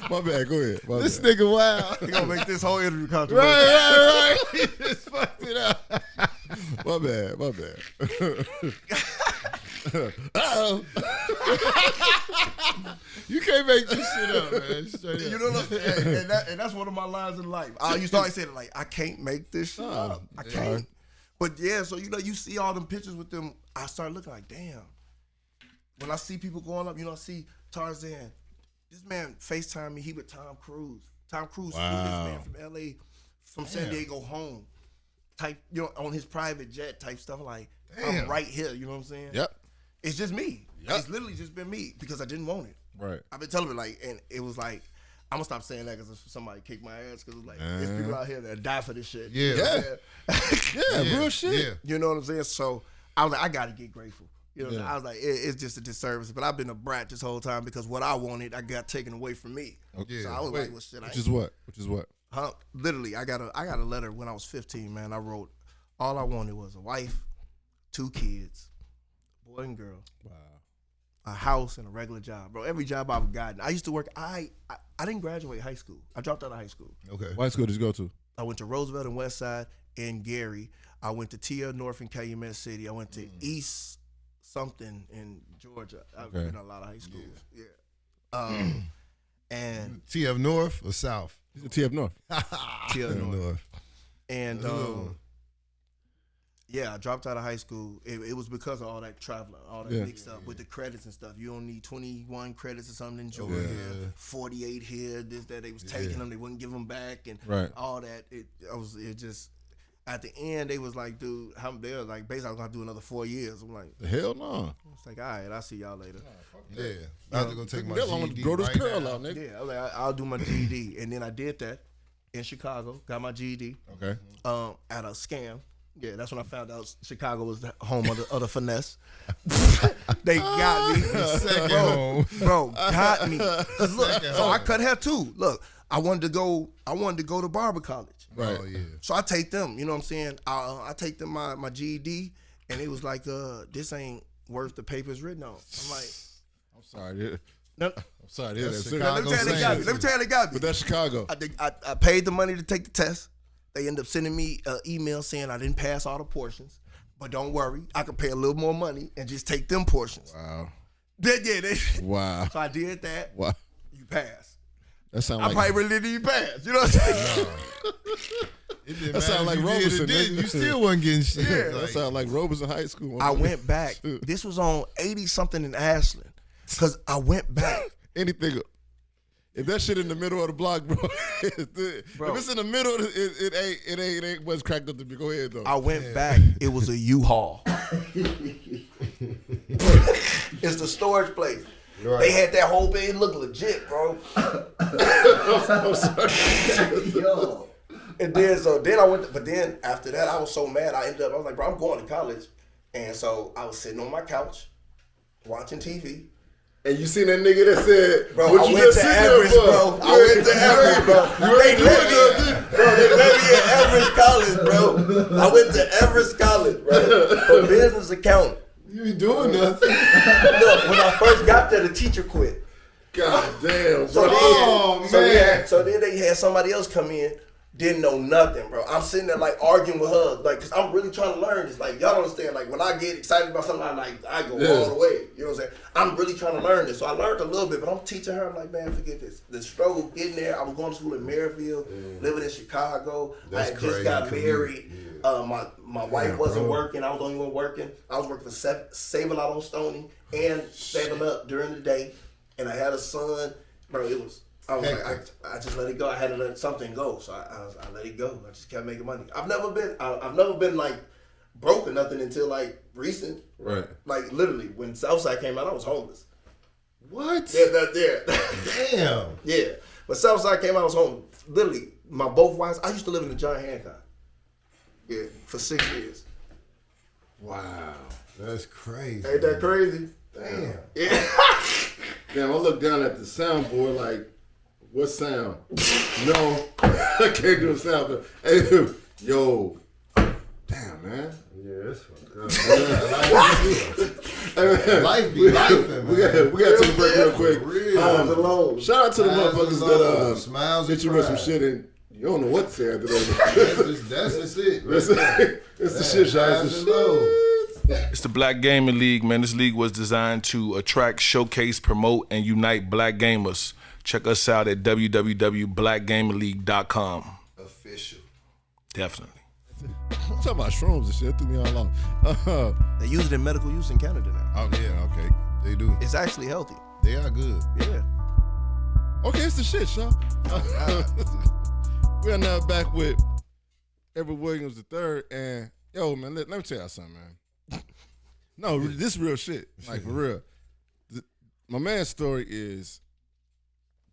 My bad. Go ahead. My This bad. nigga wild. You gonna make this whole interview controversial. Right. He just fucked it up. My bad. Uh-oh. You can't make this shit up, man. Straight up. You know what I'm saying? And that's one of my lines in life. I used to always say it like, I can't make this shit up. I can't. But yeah, so you know, you see all them pictures with them. I start looking like, damn. When I see people going up, you know, I see Tarzan. This man FaceTime me. He with Tom Cruise. Tom Cruise flew this man from LA, from San Diego home. Type, you know, on his private jet type stuff. Like, I'm right here. You know what I'm saying? Yep. It's just me. Yep. It's literally just been me because I didn't want it. Right. I've been telling me like, and it was like, I'm gonna stop saying that because somebody kicked my ass because it's like there's people out here that die for this shit. Yeah. You know what I'm saying? Yeah. Real shit. Yeah. You know what I'm saying? So I was like, I gotta get grateful. You know what I'm saying? I was like, it's just a disservice. But I've been a brat this whole time because what I wanted, I got taken away from me. Okay. So I was like, well, shit, Which is what? Huh? Literally, I got a letter when I was 15, man. I wrote, all I wanted was a wife, 2 kids, boy and girl. Wow. A house and a regular job, bro. Every job I've gotten. I used to work. I didn't graduate high school. I dropped out of high school. Okay. What school did you go to? I went to Roosevelt and West Side in Gary. I went to T.L. North in Calumet City. I went to East something in Georgia. I've been to a lot of high schools. Yeah. And TF North or South? He's a TF North. T.L. North. North. And yeah, I dropped out of high school. It was because of all that traveling, all that mixed up with the credits and stuff. You only need 21 credits or something in Georgia, 48 here, this, that. They was taking them, they wouldn't give them back, and all that. It just, at the end, they was like, dude, they were like, basically, I was going to do another 4 years. I'm like, The hell no. it's like, all right, I'll see y'all later. Yeah. I was going to take my That long to GED grow this right curl now. out, nigga. Yeah, I was like, I'll do my GED. And then I did that in Chicago, got my GED. Okay. At a scam. Yeah, that's when I found out Chicago was the home of the finesse. They got me. Second home. Bro, got me. Look, so I cut hair too. Look, I wanted to go to barber college. Right. Oh, yeah. So I take them, you know what I'm saying? I take them my GED, and it was like, this ain't worth the paper it's written on. I'm like, I'm sorry. no. I'm sorry to hear That's that. Chicago. Let me tell you, they got me. Let me tell you, they got me. But that's Chicago. I paid the money to take the test. They end up sending me an email saying I didn't pass all the portions. But don't worry, I could pay a little more money and just take them portions. Wow. Wow. Wow. So I did that. Wow. You pass. That sounds I like probably really didn't even pass. You know what I'm saying? That sound like Roberson. You still wasn't getting shit. Yeah, that sound like Roberson High School. I went back. This was on 80-something in Ashland. Because I went back. Anything. If that shit in the middle of the block, bro. If it's in the middle, it ain't what's cracked up to be. Go ahead, though. I went back. It was a U-Haul. It's the storage place. Right. They had that whole thing. It looked legit, bro. I'm sorry. Yo. And then I went, but then after that, I was so mad. I was like, bro, I'm going to college. And so I was sitting on my couch watching TV. And you seen that nigga that said, bro, I went to Everest, bro. I went to Everest, bro. They let me at Everest College, bro. I went to Everest College, bro, for business accounting. You ain't doing nothing. Look, when I first got there, the teacher quit. God damn, bro. So then they had somebody else come in, didn't know nothing, bro. I'm sitting there like arguing with her, like, cause I'm really trying to learn this. Like, y'all don't understand. Like, when I get excited about something, I go all the way. You know what I'm saying? I'm really trying to learn this. So I learned a little bit, but I'm teaching her. I'm like, man, forget this. The struggle getting there. I was going to school in Maryville, living in Chicago. I had just got married. My wife wasn't working. I was the only one working. I was working for Save a Lot on Stony and Saving Up during the day. And I had a son. Bro, it was... I was like, I just let it go. I had to let something go, so I let it go. I just kept making money. I've never been like broke or nothing until like recent. Right. Like literally, when Southside came out, I was homeless. What? Yeah. Damn. Yeah, but Southside came out, I was homeless. Literally, my both wives. I used to live in the John Hancock. Yeah, for 6 years. Wow, that's crazy. Ain't that crazy? Damn. Yeah. Damn, I look down at the soundboard like, what sound? No, I can't do a sound. But, hey, dude, yo, damn, man. Yeah, that's fucked up. Life be life, man. We got to break real quick. Alone. Shout out to the motherfuckers that Smiles hit you with some shit and you don't know what to say after that. That's it. It's the shit, Sean. It's the shit. It's the Black Gaming League, man. This league was designed to attract, showcase, promote, and unite black gamers. Check us out at www.blackgamingleague.com. Official. Definitely. I'm talking about shrooms and shit. That threw me all off. They use it in medical use in Canada now. Oh, yeah, okay. They do. It's actually healthy. They are good. Yeah. Okay, it's the shit, Sean. We are now back with Edward Williams III. And, yo, man, let me tell y'all something, man. No, this real shit. Like, for real. My man's story is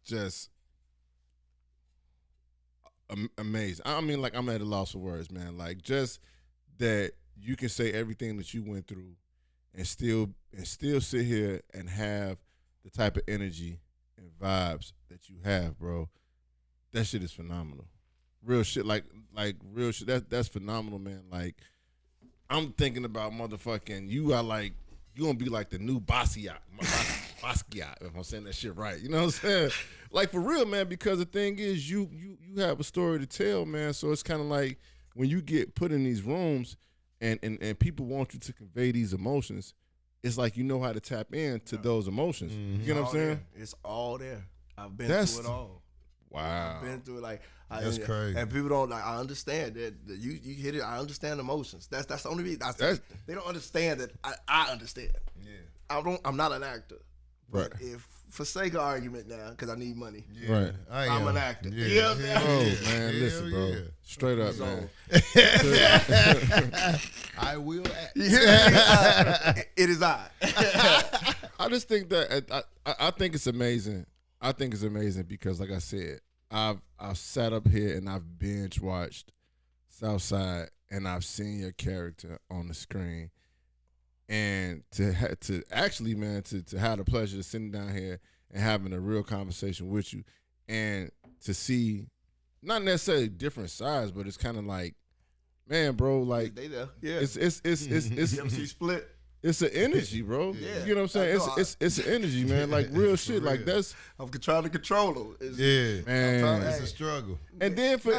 just amazing. I mean, like, I'm at a loss for words, man. Like, just that you can say everything that you went through and still sit here and have the type of energy and vibes that you have, bro. That shit is phenomenal. Real shit, like real shit. That's phenomenal, man. Like, I'm thinking about motherfucking, you gonna be like the new Basquiat, if I'm saying that shit right. You know what I'm saying? Like, for real, man, because the thing is, you have a story to tell, man. So it's kind of like when you get put in these rooms and people want you to convey these emotions, it's like you know how to tap into those emotions. You know what I'm saying? It's all there. I've been through it all. Wow. I've been through it. That's crazy. And people don't I understand that you hit it. I understand emotions. That's the only reason. They don't understand that I understand. Yeah. I'm not an actor. Right. But if for sake of argument now, because I need money. Right. I'm an actor. Yeah. You know what I'm saying? Oh, man, listen, bro. Yeah. Straight up, man. I will act. It is I. I just think that I think it's amazing. I think it's amazing because, like I said, I've sat up here and I've binge watched Southside and I've seen your character on the screen, and to actually, man, to have the pleasure of sitting down here and having a real conversation with you, and to see not necessarily different sides, but it's kind of like, man, bro, like They there. Yeah. it's MC Split. it's an energy, bro. Yeah. You know what I'm saying? It's an energy, man. Like real shit. Like that's I'm trying to control them. man. It's a struggle. And then for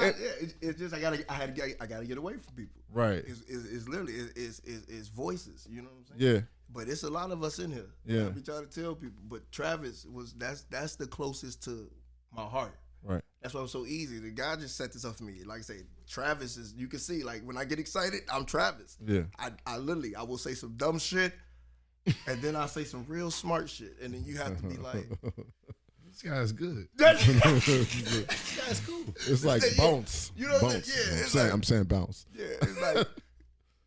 it's just I gotta get away from people. right. It's literally it's voices. You know what I'm saying? Yeah. But it's a lot of us in here. Yeah. I be trying to tell people. But Travis that's the closest to my heart. Right. That's why it was so easy. The guy just set this up for me. Like I say, Travis is. You can see, like when I get excited, I'm Travis. Yeah. I literally, I will say some dumb shit, and then I say some real smart shit, and then you have to be like, This guy's good. that's This guy's cool. It's like Yeah. bounce. You know what I'm bounce. saying? Yeah, I'm it's saying, like- I'm saying bounce. yeah.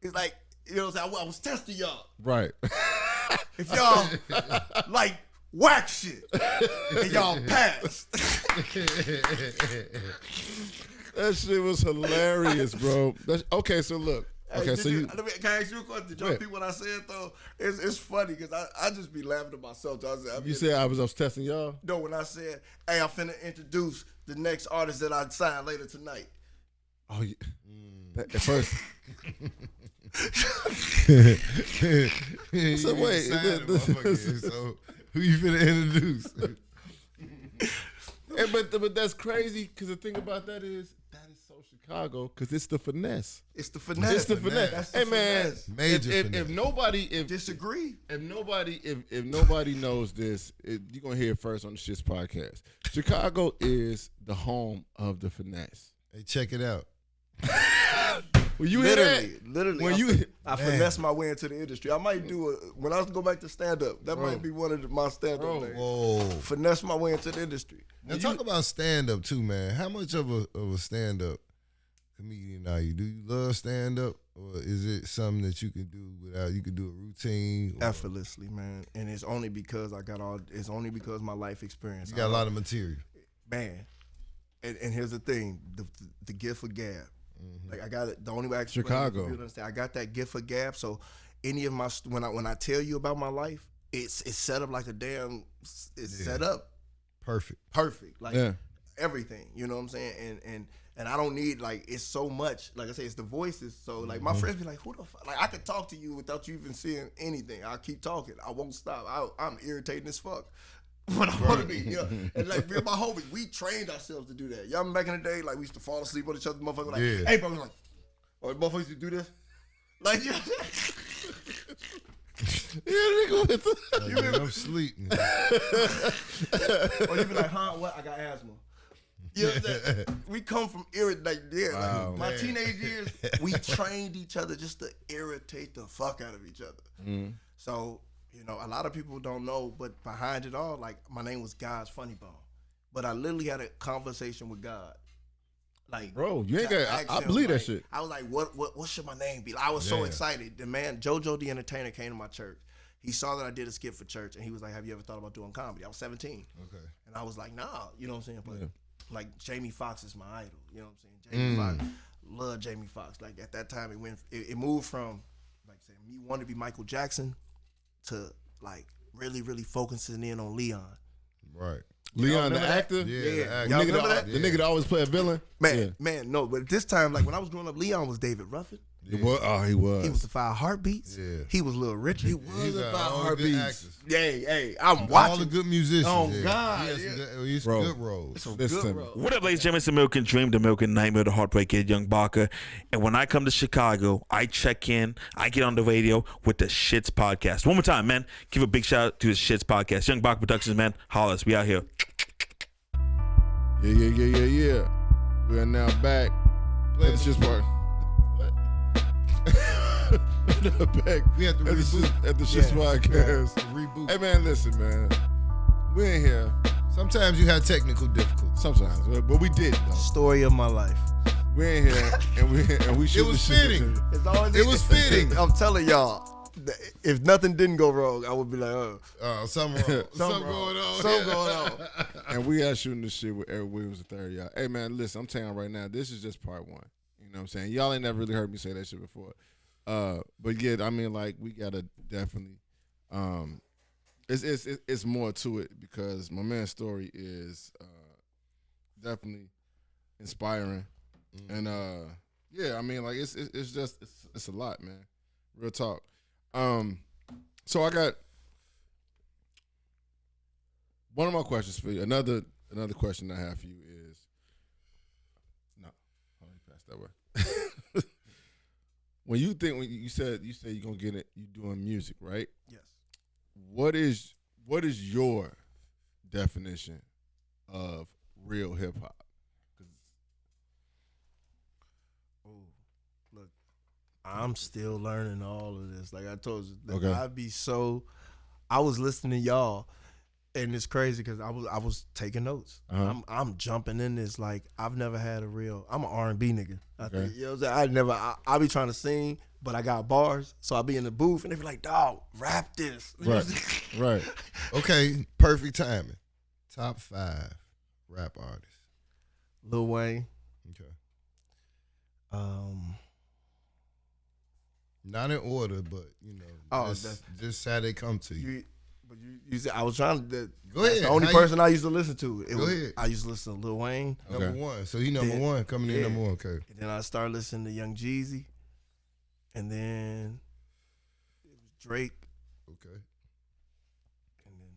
It's like you know what I'm saying. I was testing y'all. Right. If y'all like whack shit and y'all pass. That shit was hilarious, bro. Okay, so look. Okay, so you. Can I ask you a question? Did y'all Yeah. repeat what I said though? It's funny because I just be laughing to myself. You said I was testing y'all. no when I said, "Hey, I'm finna introduce the next artist that I sign later tonight." Oh, yeah. At first. So wait, so who you finna introduce? But that's crazy because the thing about that is so Chicago because it's the finesse. It's the finesse. It's the finesse. That's the Hey man, finesse. Major if finesse. nobody Disagree. if nobody knows this, you're gonna hear it first on the Shits podcast. Chicago is the home of the finesse. Hey, check it out. When you hear that, Literally. when I finesse my way into the industry. I might do when I go back to stand up. That might be one of my stand up things. Whoa. Finesse my way into the industry. Now talk about stand up too, man. How much of a stand up comedian are you? Do you love stand up, or is it something that you can do without? You can do a routine, or Effortlessly, man. And it's only because it's only because my life experience. you got a lot of material. Man. And here's the thing, the gift of gab. Like I got it. The only way I can explain it, Chicago. for you to understand, I got that gift of gab. So any of my when I tell you about my life, it's set up like a damn. It's set up Perfect. perfect, like Yeah. everything. You know what I'm saying? And I don't need like it's so much. Like I say, it's the voices. So like my friends be like, who the fuck? Like I could talk to you without you even seeing anything. I'll keep talking. I won't stop. I'm irritating as fuck. But I want to be, and like me and my homies, we trained ourselves to do that. Y'all remember back in the day, like we used to fall asleep on each other, motherfucker. Like, Yeah. hey, bro, like, oh, motherfuckers used to do this, like, yeah. I'm sleeping. Or you be like, huh? What? I got asthma. You know what I'm saying? We come from like, yeah, Wow, like my teenage years, we trained each other just to irritate the fuck out of each other. So. You know, a lot of people don't know, but behind it all, like my name was God's Funny Bone, but I literally had a conversation with God. Like, Bro, you ain't I got. asked I him, believe that like, shit. I was like, what should my name be? I was so excited. The man, JoJo the Entertainer, came to my church. He saw that I did a skit for church, and he was like, "Have you ever thought about doing comedy?" I was 17, Okay. and I was like, "Nah," you know what I'm saying? But like Jamie Foxx is my idol. You know what I'm saying? Jamie Foxx, love Jamie Foxx. Like at that time, it moved from like saying me wanting to be Michael Jackson to like really, really focusing in on Leon. Right. Leon, the remember that? actor. Yeah. Yeah. the Y'all actor. remember that? The nigga that always play a villain. Man, no, but this time, like when I was growing up, Leon was David Ruffin. He was. Oh, he was. He was the 5 Heartbeats. Yeah. He was Little Richard. He was He's the 5 got all the good Heartbeats. actors. Hey, I'm All watching. the good musicians. Oh, yeah. God, He has yeah. he's Bro. good roles. Some Listen. good role. What up, ladies and gentlemen? It's the American Dream, the American Nightmare, the Heartbreak Kid, Young Baka. And when I come to Chicago, I check in, I get on the radio with the Shits podcast. One more time, man. Give a big shout out to the Shits podcast. Young Baka Productions, man. Holla us. We out here. Yeah. We are now back. Play It's the- just part. Back We have to reboot. at the Shits podcast. Reboot. Hey man, listen, man. We ain't here Sometimes you have technical difficulties. sometimes, but we did though. Story of my life. We ain't here, and we shoot was the shit. fitting. It's always It was fitting. I'm telling y'all, if nothing didn't go wrong, I would be like, Something wrong. Something wrong. going on. Something going on. And we are shooting this shit with Eric Williams III, y'all. Hey man, listen, I'm telling you right now, this is just part one. You know what I'm saying? Y'all ain't never really heard me say that shit before. But yeah, I mean, like, we gotta definitely it's more to it because my man's story is definitely inspiring. And yeah, I mean, like it's just it's a lot, man. Real talk. So I got one of my questions for you. Another question I have for you is no, let me pass that way. When you said you're gonna get it, you doing music, right? Yes. What is your definition of real hip hop? I'm still learning all of this. Like I told you, Okay. I was listening to y'all, and it's crazy because I was taking notes. Uh-huh. I'm jumping in this like I've never had a real. I'm an R&B nigga. Okay. You know what I'm saying? I be trying to sing, but I got bars, so I be in the booth and they be like, "Dog, rap this." Right. Right. Okay, perfect timing. Top 5 rap artists. Lil Wayne. Okay. Not in order, but just how they come to you. You said I was trying to. Go That's ahead. the only How person I used to listen to. Go ahead. I used to listen to Lil Wayne. Number Okay. 1. So he number Then- 1 coming in yeah. number 1. Okay. And then I started listening to Young Jeezy, and then it was Drake, Okay. and then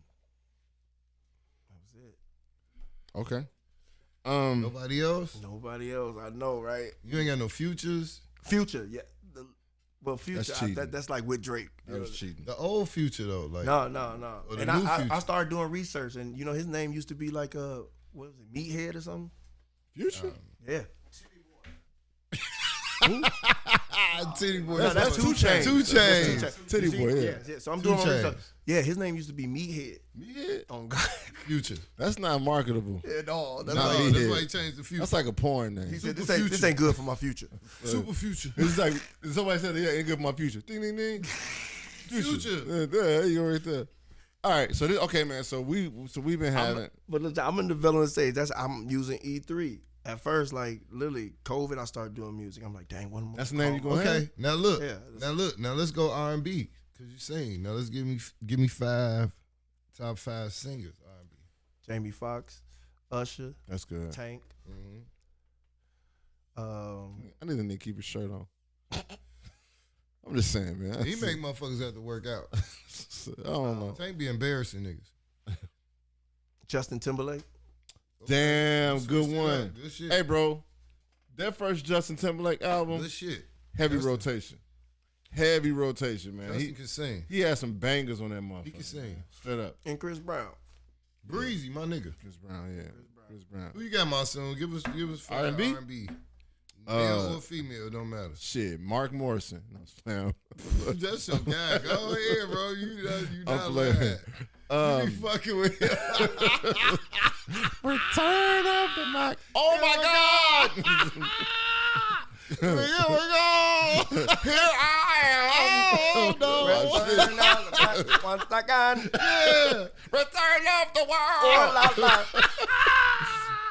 that was it. Okay. Nobody else? Nobody else. I know, right? You ain't got no futures? Future, yeah. Future. That's cheating. That's like with Drake. That was cheating. The old future though, like No. Or the And new I Future. started doing research, and his name used to be like what was it, Meathead or something? Future? Yeah. Titty Boy. No, that's 2 Chainz. 2 Chainz. Titty You see? Boy, yeah. Yeah. So I'm 2 doing my Chainz. research. Yeah, his name used to be Meathead. Yeah. Oh God. Future. That's not marketable. Yeah, no, that's Nah, like, he that's did. why he changed the future. That's like a porn he name. said, Super this ain't good for my future. Super future. It's like somebody said, "Yeah, ain't good for my future." Ding, ding, ding. Future. Yeah, there you go right there. All right, so okay, man. So we've been having. But look, I'm in the development stage. I'm using E3. At first, like literally COVID, I started doing music. I'm like, dang, what am I? That's the name you gonna have. Okay. Now look. Yeah. Now let's go R&B because you sing. Now let's give me 5 top 5 singers R&B. Jamie Foxx, Usher, That's good. Tank. I need a nigga to keep his shirt on. I'm just saying, man. He make motherfuckers have to work out. I don't know. Tank be embarrassing niggas. Justin Timberlake. Damn, good Switched it one. up. Good shit. Hey, bro, that first Justin Timberlake album, Good shit. heavy Justin. rotation. Heavy rotation, man. Justin can sing. He had some bangers on that motherfucker. He can sing. man. Straight up. And Chris Brown. Breezy, my nigga. Chris Brown, yeah. Chris Brown. Who you got, Monsoon? Give us R&B? R&B. Male or female, don't matter. Shit, Mark Morrison. No, I'm playing. That's your guy. Go ahead, bro. You I'm not playing. lying. You be fucking with him. Return of the Mac. Oh my God! Here we go. Here I am. Oh no! One second. Yeah. Return of the world.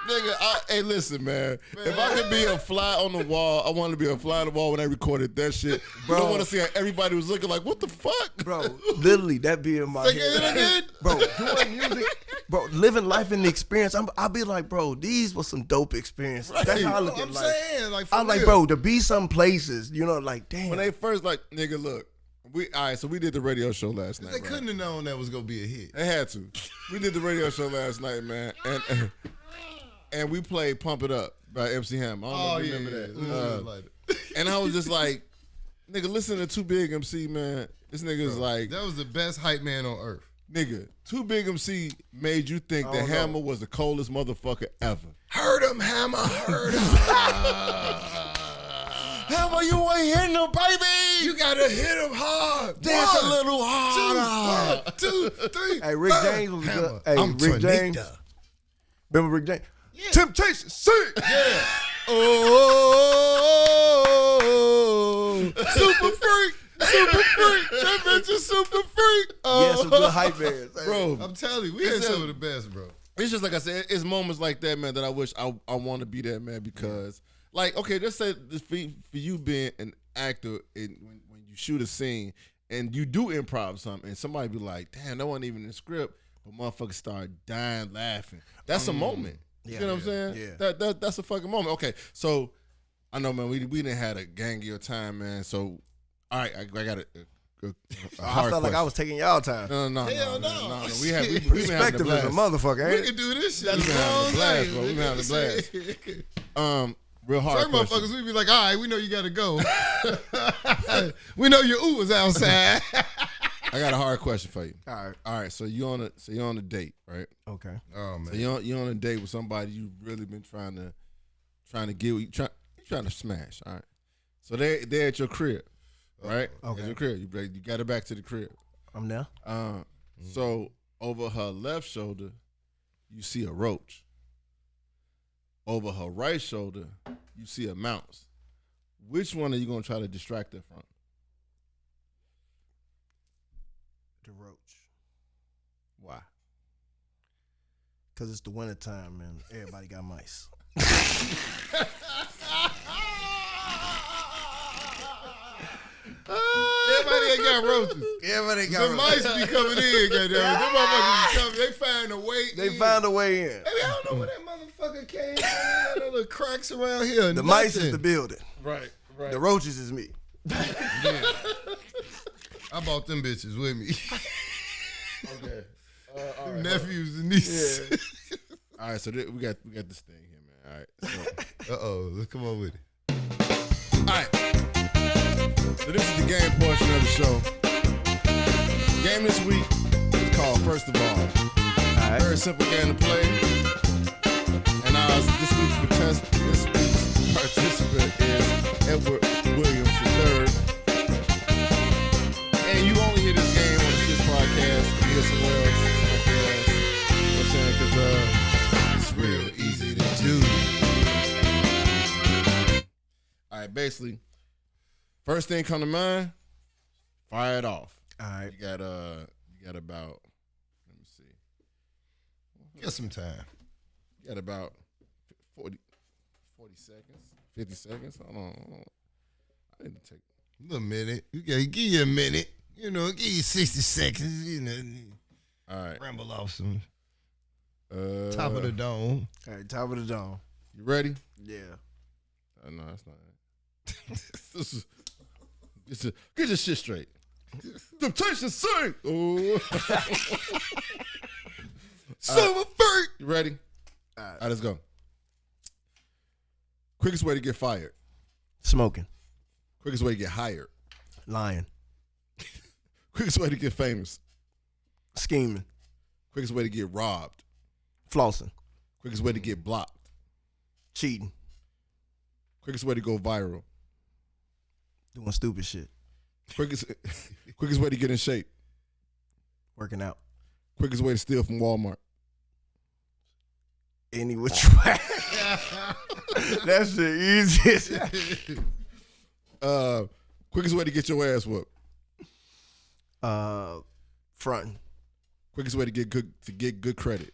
Nigga, hey, listen, man. If I could be a fly on the wall, I wanted to be a fly on the wall when I recorded that shit. Bro, I don't want to see how everybody was looking like, what the fuck? Bro, literally, that be in my Say it head. again. Bro, doing music, bro, living life in the experience. I'll be like, bro, these were some dope experiences. That's how I look at I'm life. saying, like, for I'm like, real. bro, to be some places, like, damn. When they first, like, nigga, look. All right, so we did the radio show last night. They right? couldn't have known that was gonna be a hit. They had to. We did the radio show last night, man. And we played Pump It Up by MC Hammer. I don't know if you remember that. And I was just like, nigga, listen to Too Big MC, man. This nigga's like, That was the best hype man on earth. nigga, Too Big MC made you think that Hammer was the coldest motherfucker ever. Heard him, Hammer. Heard him. Hammer, you ain't hitting him, baby. You gotta hit him hard. Dance a little 2, harder. 1, 2, 3. Hey, Rick James was Hammer. good. Hey, I'm Rick James. Tornado. Remember Rick James? Temptation, sick. Yeah. Oh, Super freak. Super freak. That bitch is super freak. Yeah, some good hype bands. bro. I'm telling you, we had some of the best, bro. It's just like I said, it's moments like that, man, that I wish I want to be that man because, like, okay, let's say this for you being an actor and when you shoot a scene and you do improv something and somebody be like, damn, that wasn't even in the script, but motherfuckers start dying laughing. That's a moment. You know what I'm saying? Yeah. That's a fucking moment. Okay, so I know, man, we didn't have a gangier time, man. So, all right, I got a I hard felt like I question. was taking y'all time. Hell no. We been having a Perspective is a blast. motherfucker, We ain't can it? do this shit. We been having a blast, bro. We been having a blast. Real hard Certain question. motherfuckers, we be like, all right, we know you gotta go. We know your ooh was outside. I got a hard question for you. All right. So you're on a date, right? Okay. Oh man. So you're on a date with somebody you really been trying to get with, trying to smash. All right. So they're at your crib. right? Okay. At your crib. You got her back to the crib. I'm there. So over her left shoulder, you see a roach. Over her right shoulder, you see a mouse. Which one are you gonna try to distract her from? The roach. Why? Because it's the wintertime and everybody got mice. Everybody ain't got roaches. Everybody The got mice be coming in, goddamn. Them motherfuckers be coming. They find a way They in. found a way in. Baby, I don't know where that motherfucker came from. There little cracks around here. The mice is the building. Right. The roaches is me. Yeah. I bought them bitches with me. Okay. Them nephews and nieces. Yeah. All right. So we got this thing here, man. All right. So, Let's come on with it. all right. So this is the game portion of the show. Game this week is called First of All. Very simple game to play. And this week's participant is Edward Williams III. And you only hear this game on the Shit Podcast. You hear somewhere else. You know what I'm saying? Because it's real easy to do. All right, basically, first thing come to mind, fire it off. All right. You got about, let me see. Get some time. You got about 40 seconds, 50 seconds. Hold on. I need to take A little minute. You gotta give you a minute. You know, give you 60 seconds. You know, all right. ramble off some. Top of the dome. All right, top of the dome. You ready? Yeah. No, that's not it. Get your shit straight. Temptation sing. Oh. Summer freak. You ready? All right, let's go. Quickest way to get fired. Smoking. Quickest way to get hired. Lying. Quickest way to get famous. Scheming. Quickest way to get robbed. Flossing. Quickest way to get blocked. Cheating. Quickest way to go viral. Doing stupid shit. Quickest way to get in shape. Working out. Quickest way to steal from Walmart. Any which way. That's the easiest. Quickest way to get your ass whooped. Fronting. Quickest way to get good credit.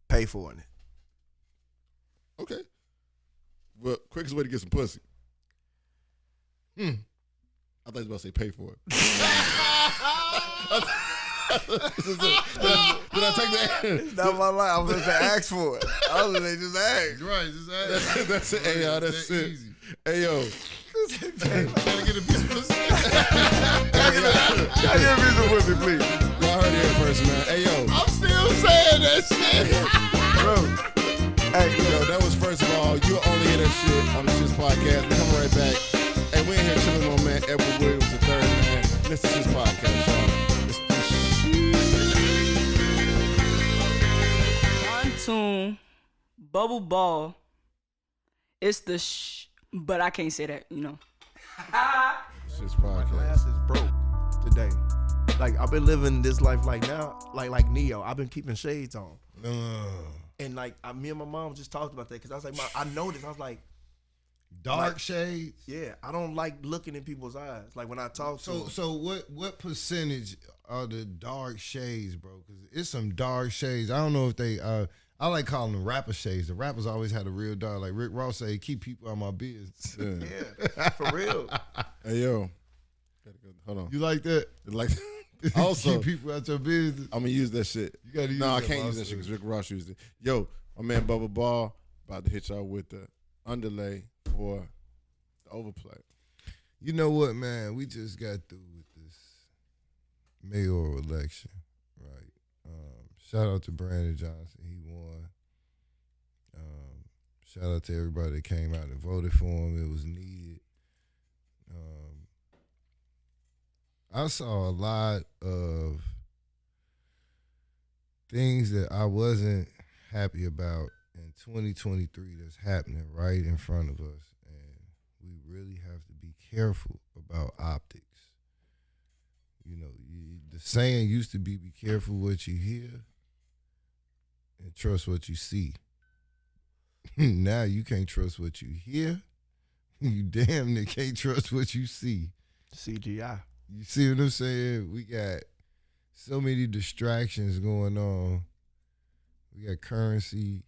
Pay for it. Okay. Well, quickest way to get some pussy. I thought you was about to say pay for it. Did I take that? It's not my line. I was going to ask for it. I was going to just ask. Right, just ask. That's it. Hey, yo, that's it. Easy. Hey, yo. Gotta get a piece of pussy. I get a piece of pussy, please. Y'all heard it here first, man. Hey, yo. I'm still saying that shit. Bro. Hey, Yo, that was First of All. You'll only hear that shit on the Shit's Podcast. We're coming right back. And we're in here chilling with my man, Edward Williams III, man. This is Shit's Podcast, y'all. It's the Monsoon, Bubba Ball. It's the but I can't say that, you know. Shit's my Podcast. glass is broke today. Like, I've been living this life like now, like Neo. I've been keeping shades on. And like, me and my mom just talked about that because I was like, Mom, I noticed. I was like, Dark shades. yeah, I don't like looking in people's eyes. Like when I talk to them. So what percentage are the dark shades, bro? Because it's some dark shades. I don't know if they. I like calling them rapper shades. The rappers always had a real dark. Like Rick Ross say, keep people out my business. Yeah, for real. Hey, yo. Hold on. You like that? Like, also, keep people out your business. I'm going to use that shit. You gotta use No, I that, can't boss. use that shit because Rick Ross used it. Yo, my man Bubba Ball about to hit y'all with the underlay for the overplay. You know what, man? We just got through with this mayoral election, right? Shout out to Brandon Johnson. He won. Shout out to everybody that came out and voted for him. It was needed. I saw a lot of things that I wasn't happy about in 2023 that's happening right in front of us. And we really have to be careful about optics. You know, the saying used to be careful what you hear and trust what you see. Now you can't trust what you hear. You damn near can't trust what you see. CGI. You see what I'm saying? We got so many distractions going on. We got currency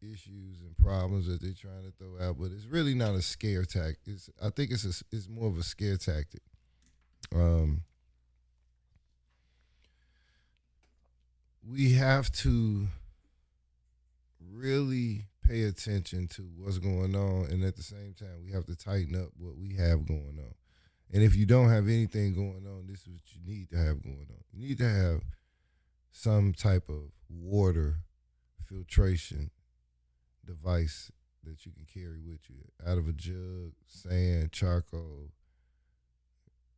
issues and problems that they're trying to throw out, but it's really not a scare tactic. I think it's more of a scare tactic. We have to really pay attention to what's going on, and at the same time, we have to tighten up what we have going on. And if you don't have anything going on, this is what you need to have going on. You need to have some type of water filtration device that you can carry with you out of a jug, sand, charcoal,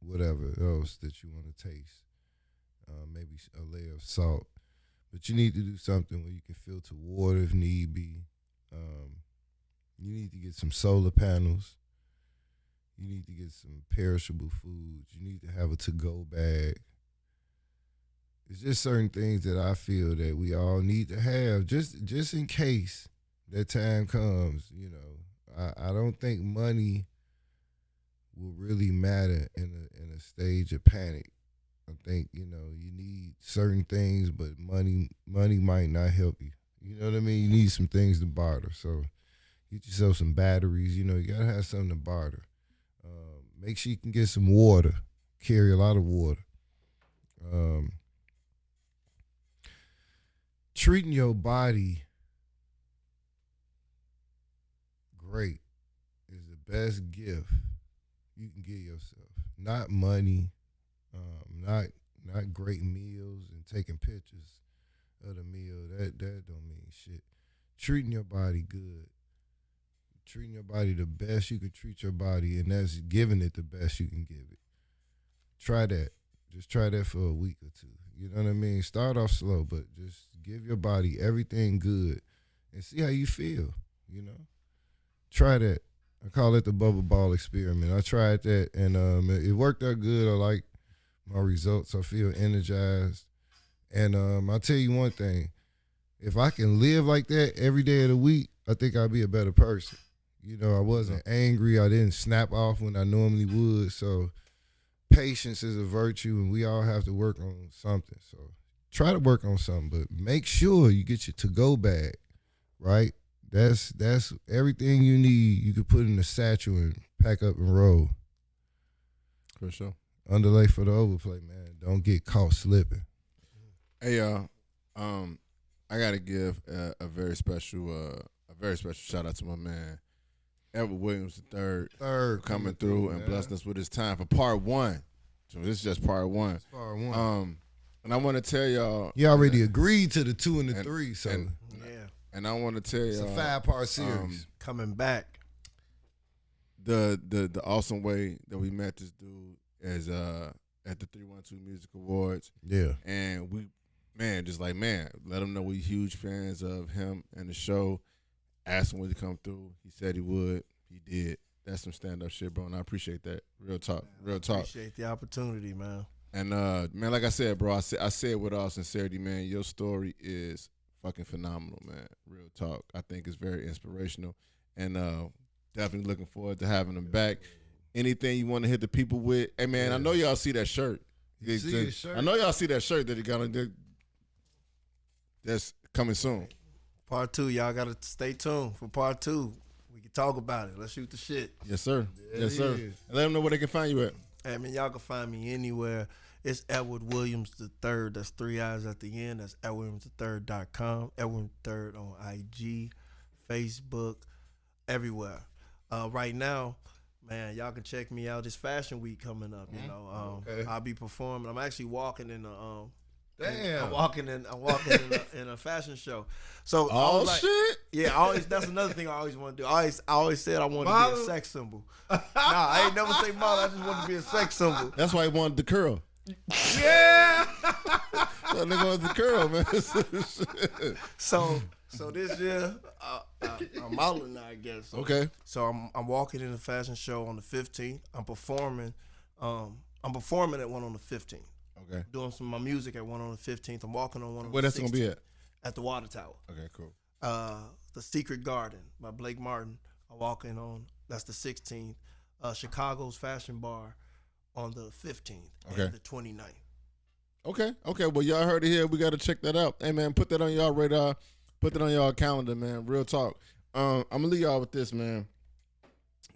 whatever else that you want to taste. Maybe a layer of salt. But you need to do something where you can filter water if need be. You need to get some solar panels. You need to get some perishable foods. You need to have a to-go bag. It's just certain things that I feel that we all need to have just in case that time comes. You know, I don't think money will really matter in a stage of panic. I think, you know, you need certain things, but money might not help you. You know what I mean? You need some things to barter. So get yourself some batteries. You know, you got to have something to barter. Make sure you can get some water. Carry a lot of water. Treating your body great is the best gift you can give yourself. Not money, not great meals and taking pictures of the meal. That don't mean shit. Treating your body good. Treating your body the best you can treat your body, and that's giving it the best you can give it. Try that. Just try that for a week or two. You know what I mean? Start off slow, but just give your body everything good and see how you feel, you know? Try that. I call it the Bubba Ball experiment. I tried that, and it worked out good. I like my results. I feel energized. And I'll tell you one thing. If I can live like that every day of the week, I think I'll be a better person. You know, I wasn't angry. I didn't snap off when I normally would. So patience is a virtue, and we all have to work on something. So try to work on something, but make sure you get your to-go bag, right? That's everything you need. You can put in a satchel and pack up and roll. For sure. Underlay for the overplay, man. Don't get caught slipping. Hey, y'all. I gotta give a very special shout out to my man Edward Williams III coming through and blessing us with his time for part one. So this is just part one. It's part one. And I want to tell y'all, he already agreed to the 2 and the 3, so and I want to tell y'all, it's a 5-part series coming back. The awesome way that we met this dude is at the 312 Music Awards. Yeah, and we. Man, just like, let him know we huge fans of him and the show. Asked him would he come through. He said he would. He did. That's some stand-up shit, bro, and I appreciate that. Real talk. Real talk. Appreciate the opportunity, man. And, man, like I said, bro, I say it with all sincerity, man. Your story is fucking phenomenal, man. Real talk. I think it's very inspirational. And definitely looking forward to having him back. Anything you want to hit the people with? Hey, man, I know y'all see that shirt. You see his shirt? I know y'all see that shirt that he got on. That's coming soon. Part 2, y'all gotta stay tuned for part 2. We can talk about it. Let's shoot the shit. Yes, sir. Yeah, yes, sir. And let them know where they can find you at. I mean, y'all can find me anywhere. It's Edward Williams III. That's 3 I's at the end. That's edwardwilliams3rd.com. Edward III on IG, Facebook, everywhere. Right now, man, y'all can check me out. It's Fashion Week coming up. You know, I'll be performing. I'm actually walking in the I'm walking in a fashion show. So shit. Yeah, that's another thing I always want to do. I always said I wanted to be a sex symbol. Nah, I ain't never say model. I just wanted to be a sex symbol. That's why he wanted the curl. Yeah. That nigga wanted the curl, man. So this year, I'm modeling now, I guess. So, Okay. So I'm walking in the fashion show on the 15th. I'm performing. I'm performing at one on the 15th. Okay. Doing some of my music at one on the 15th. I'm walking on one on Where the 16th. that's gonna be at? At the Water Tower. Okay, cool. The Secret Garden by Blake Martin. I'm walking on. That's the 16th. Chicago's Fashion Bar on the 15th and the 29th. Okay. Well, y'all heard it here. We got to check that out. Hey, man, put that on y'all radar. Put that on y'all calendar, man. Real talk. I'm going to leave y'all with this, man.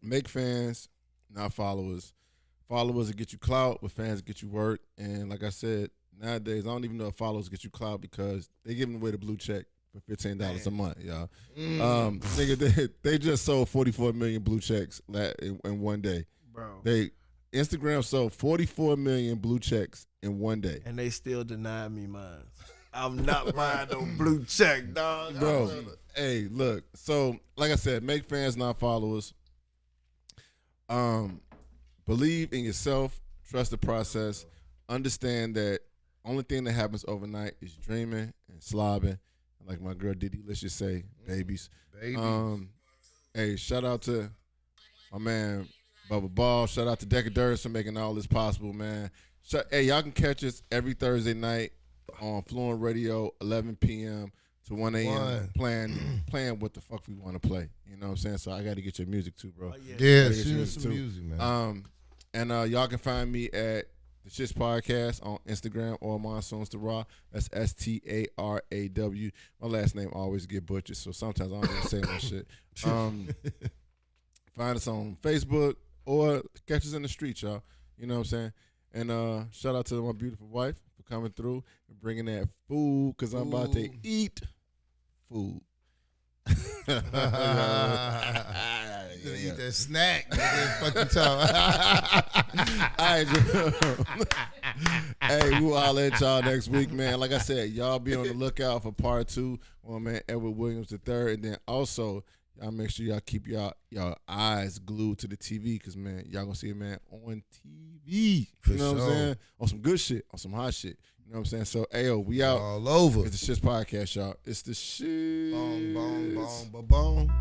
Make fans, not followers. Followers will get you clout, but fans will get you work. And like I said, nowadays, I don't even know if followers get you clout because they giving away the blue check for $15 a month, y'all. Nigga, they just sold 44 million blue checks in one day. Bro. Instagram sold 44 million blue checks in one day. And they still deny me mine. I'm not buying no blue check, dog. Bro, hey, look. So, like I said, make fans, not followers. Believe in yourself. Trust the process. Understand that only thing that happens overnight is dreaming and slobbing. Like my girl Diddy, let's just say, babies. Hey, shout out to my man Bubba Ball. Shout out to Decadurus for making all this possible, man. Hey, y'all can catch us every Thursday night on Fluent Radio, 11 p.m. to 1 a.m. playing what the fuck we want to play. You know what I'm saying? So I got to get your music too, bro. Yeah, shoot some music, man. And y'all can find me at the Shits Podcast on Instagram or Monsoon Staraw. That's Staraw. My last name always get butchered, so sometimes I don't even say my shit. Find us on Facebook or catch us in the street, y'all. You know what I'm saying? And shout out to my beautiful wife for coming through and bringing that food because I'm about to eat food. Eat that snack. Fuck you talking. Hey, we'll holler at y'all next week, man. Like I said, y'all be on the lookout for part 2 on man Edward Williams III, and then also y'all make sure y'all keep y'all eyes glued to the TV because man, y'all gonna see a man on TV. You know what I'm saying? On some good shit, on some hot shit. You know what I'm saying? So, ayo, we out. All over. It's the Shits Podcast, y'all. It's the shit. Boom, boom, boom, boom, boom.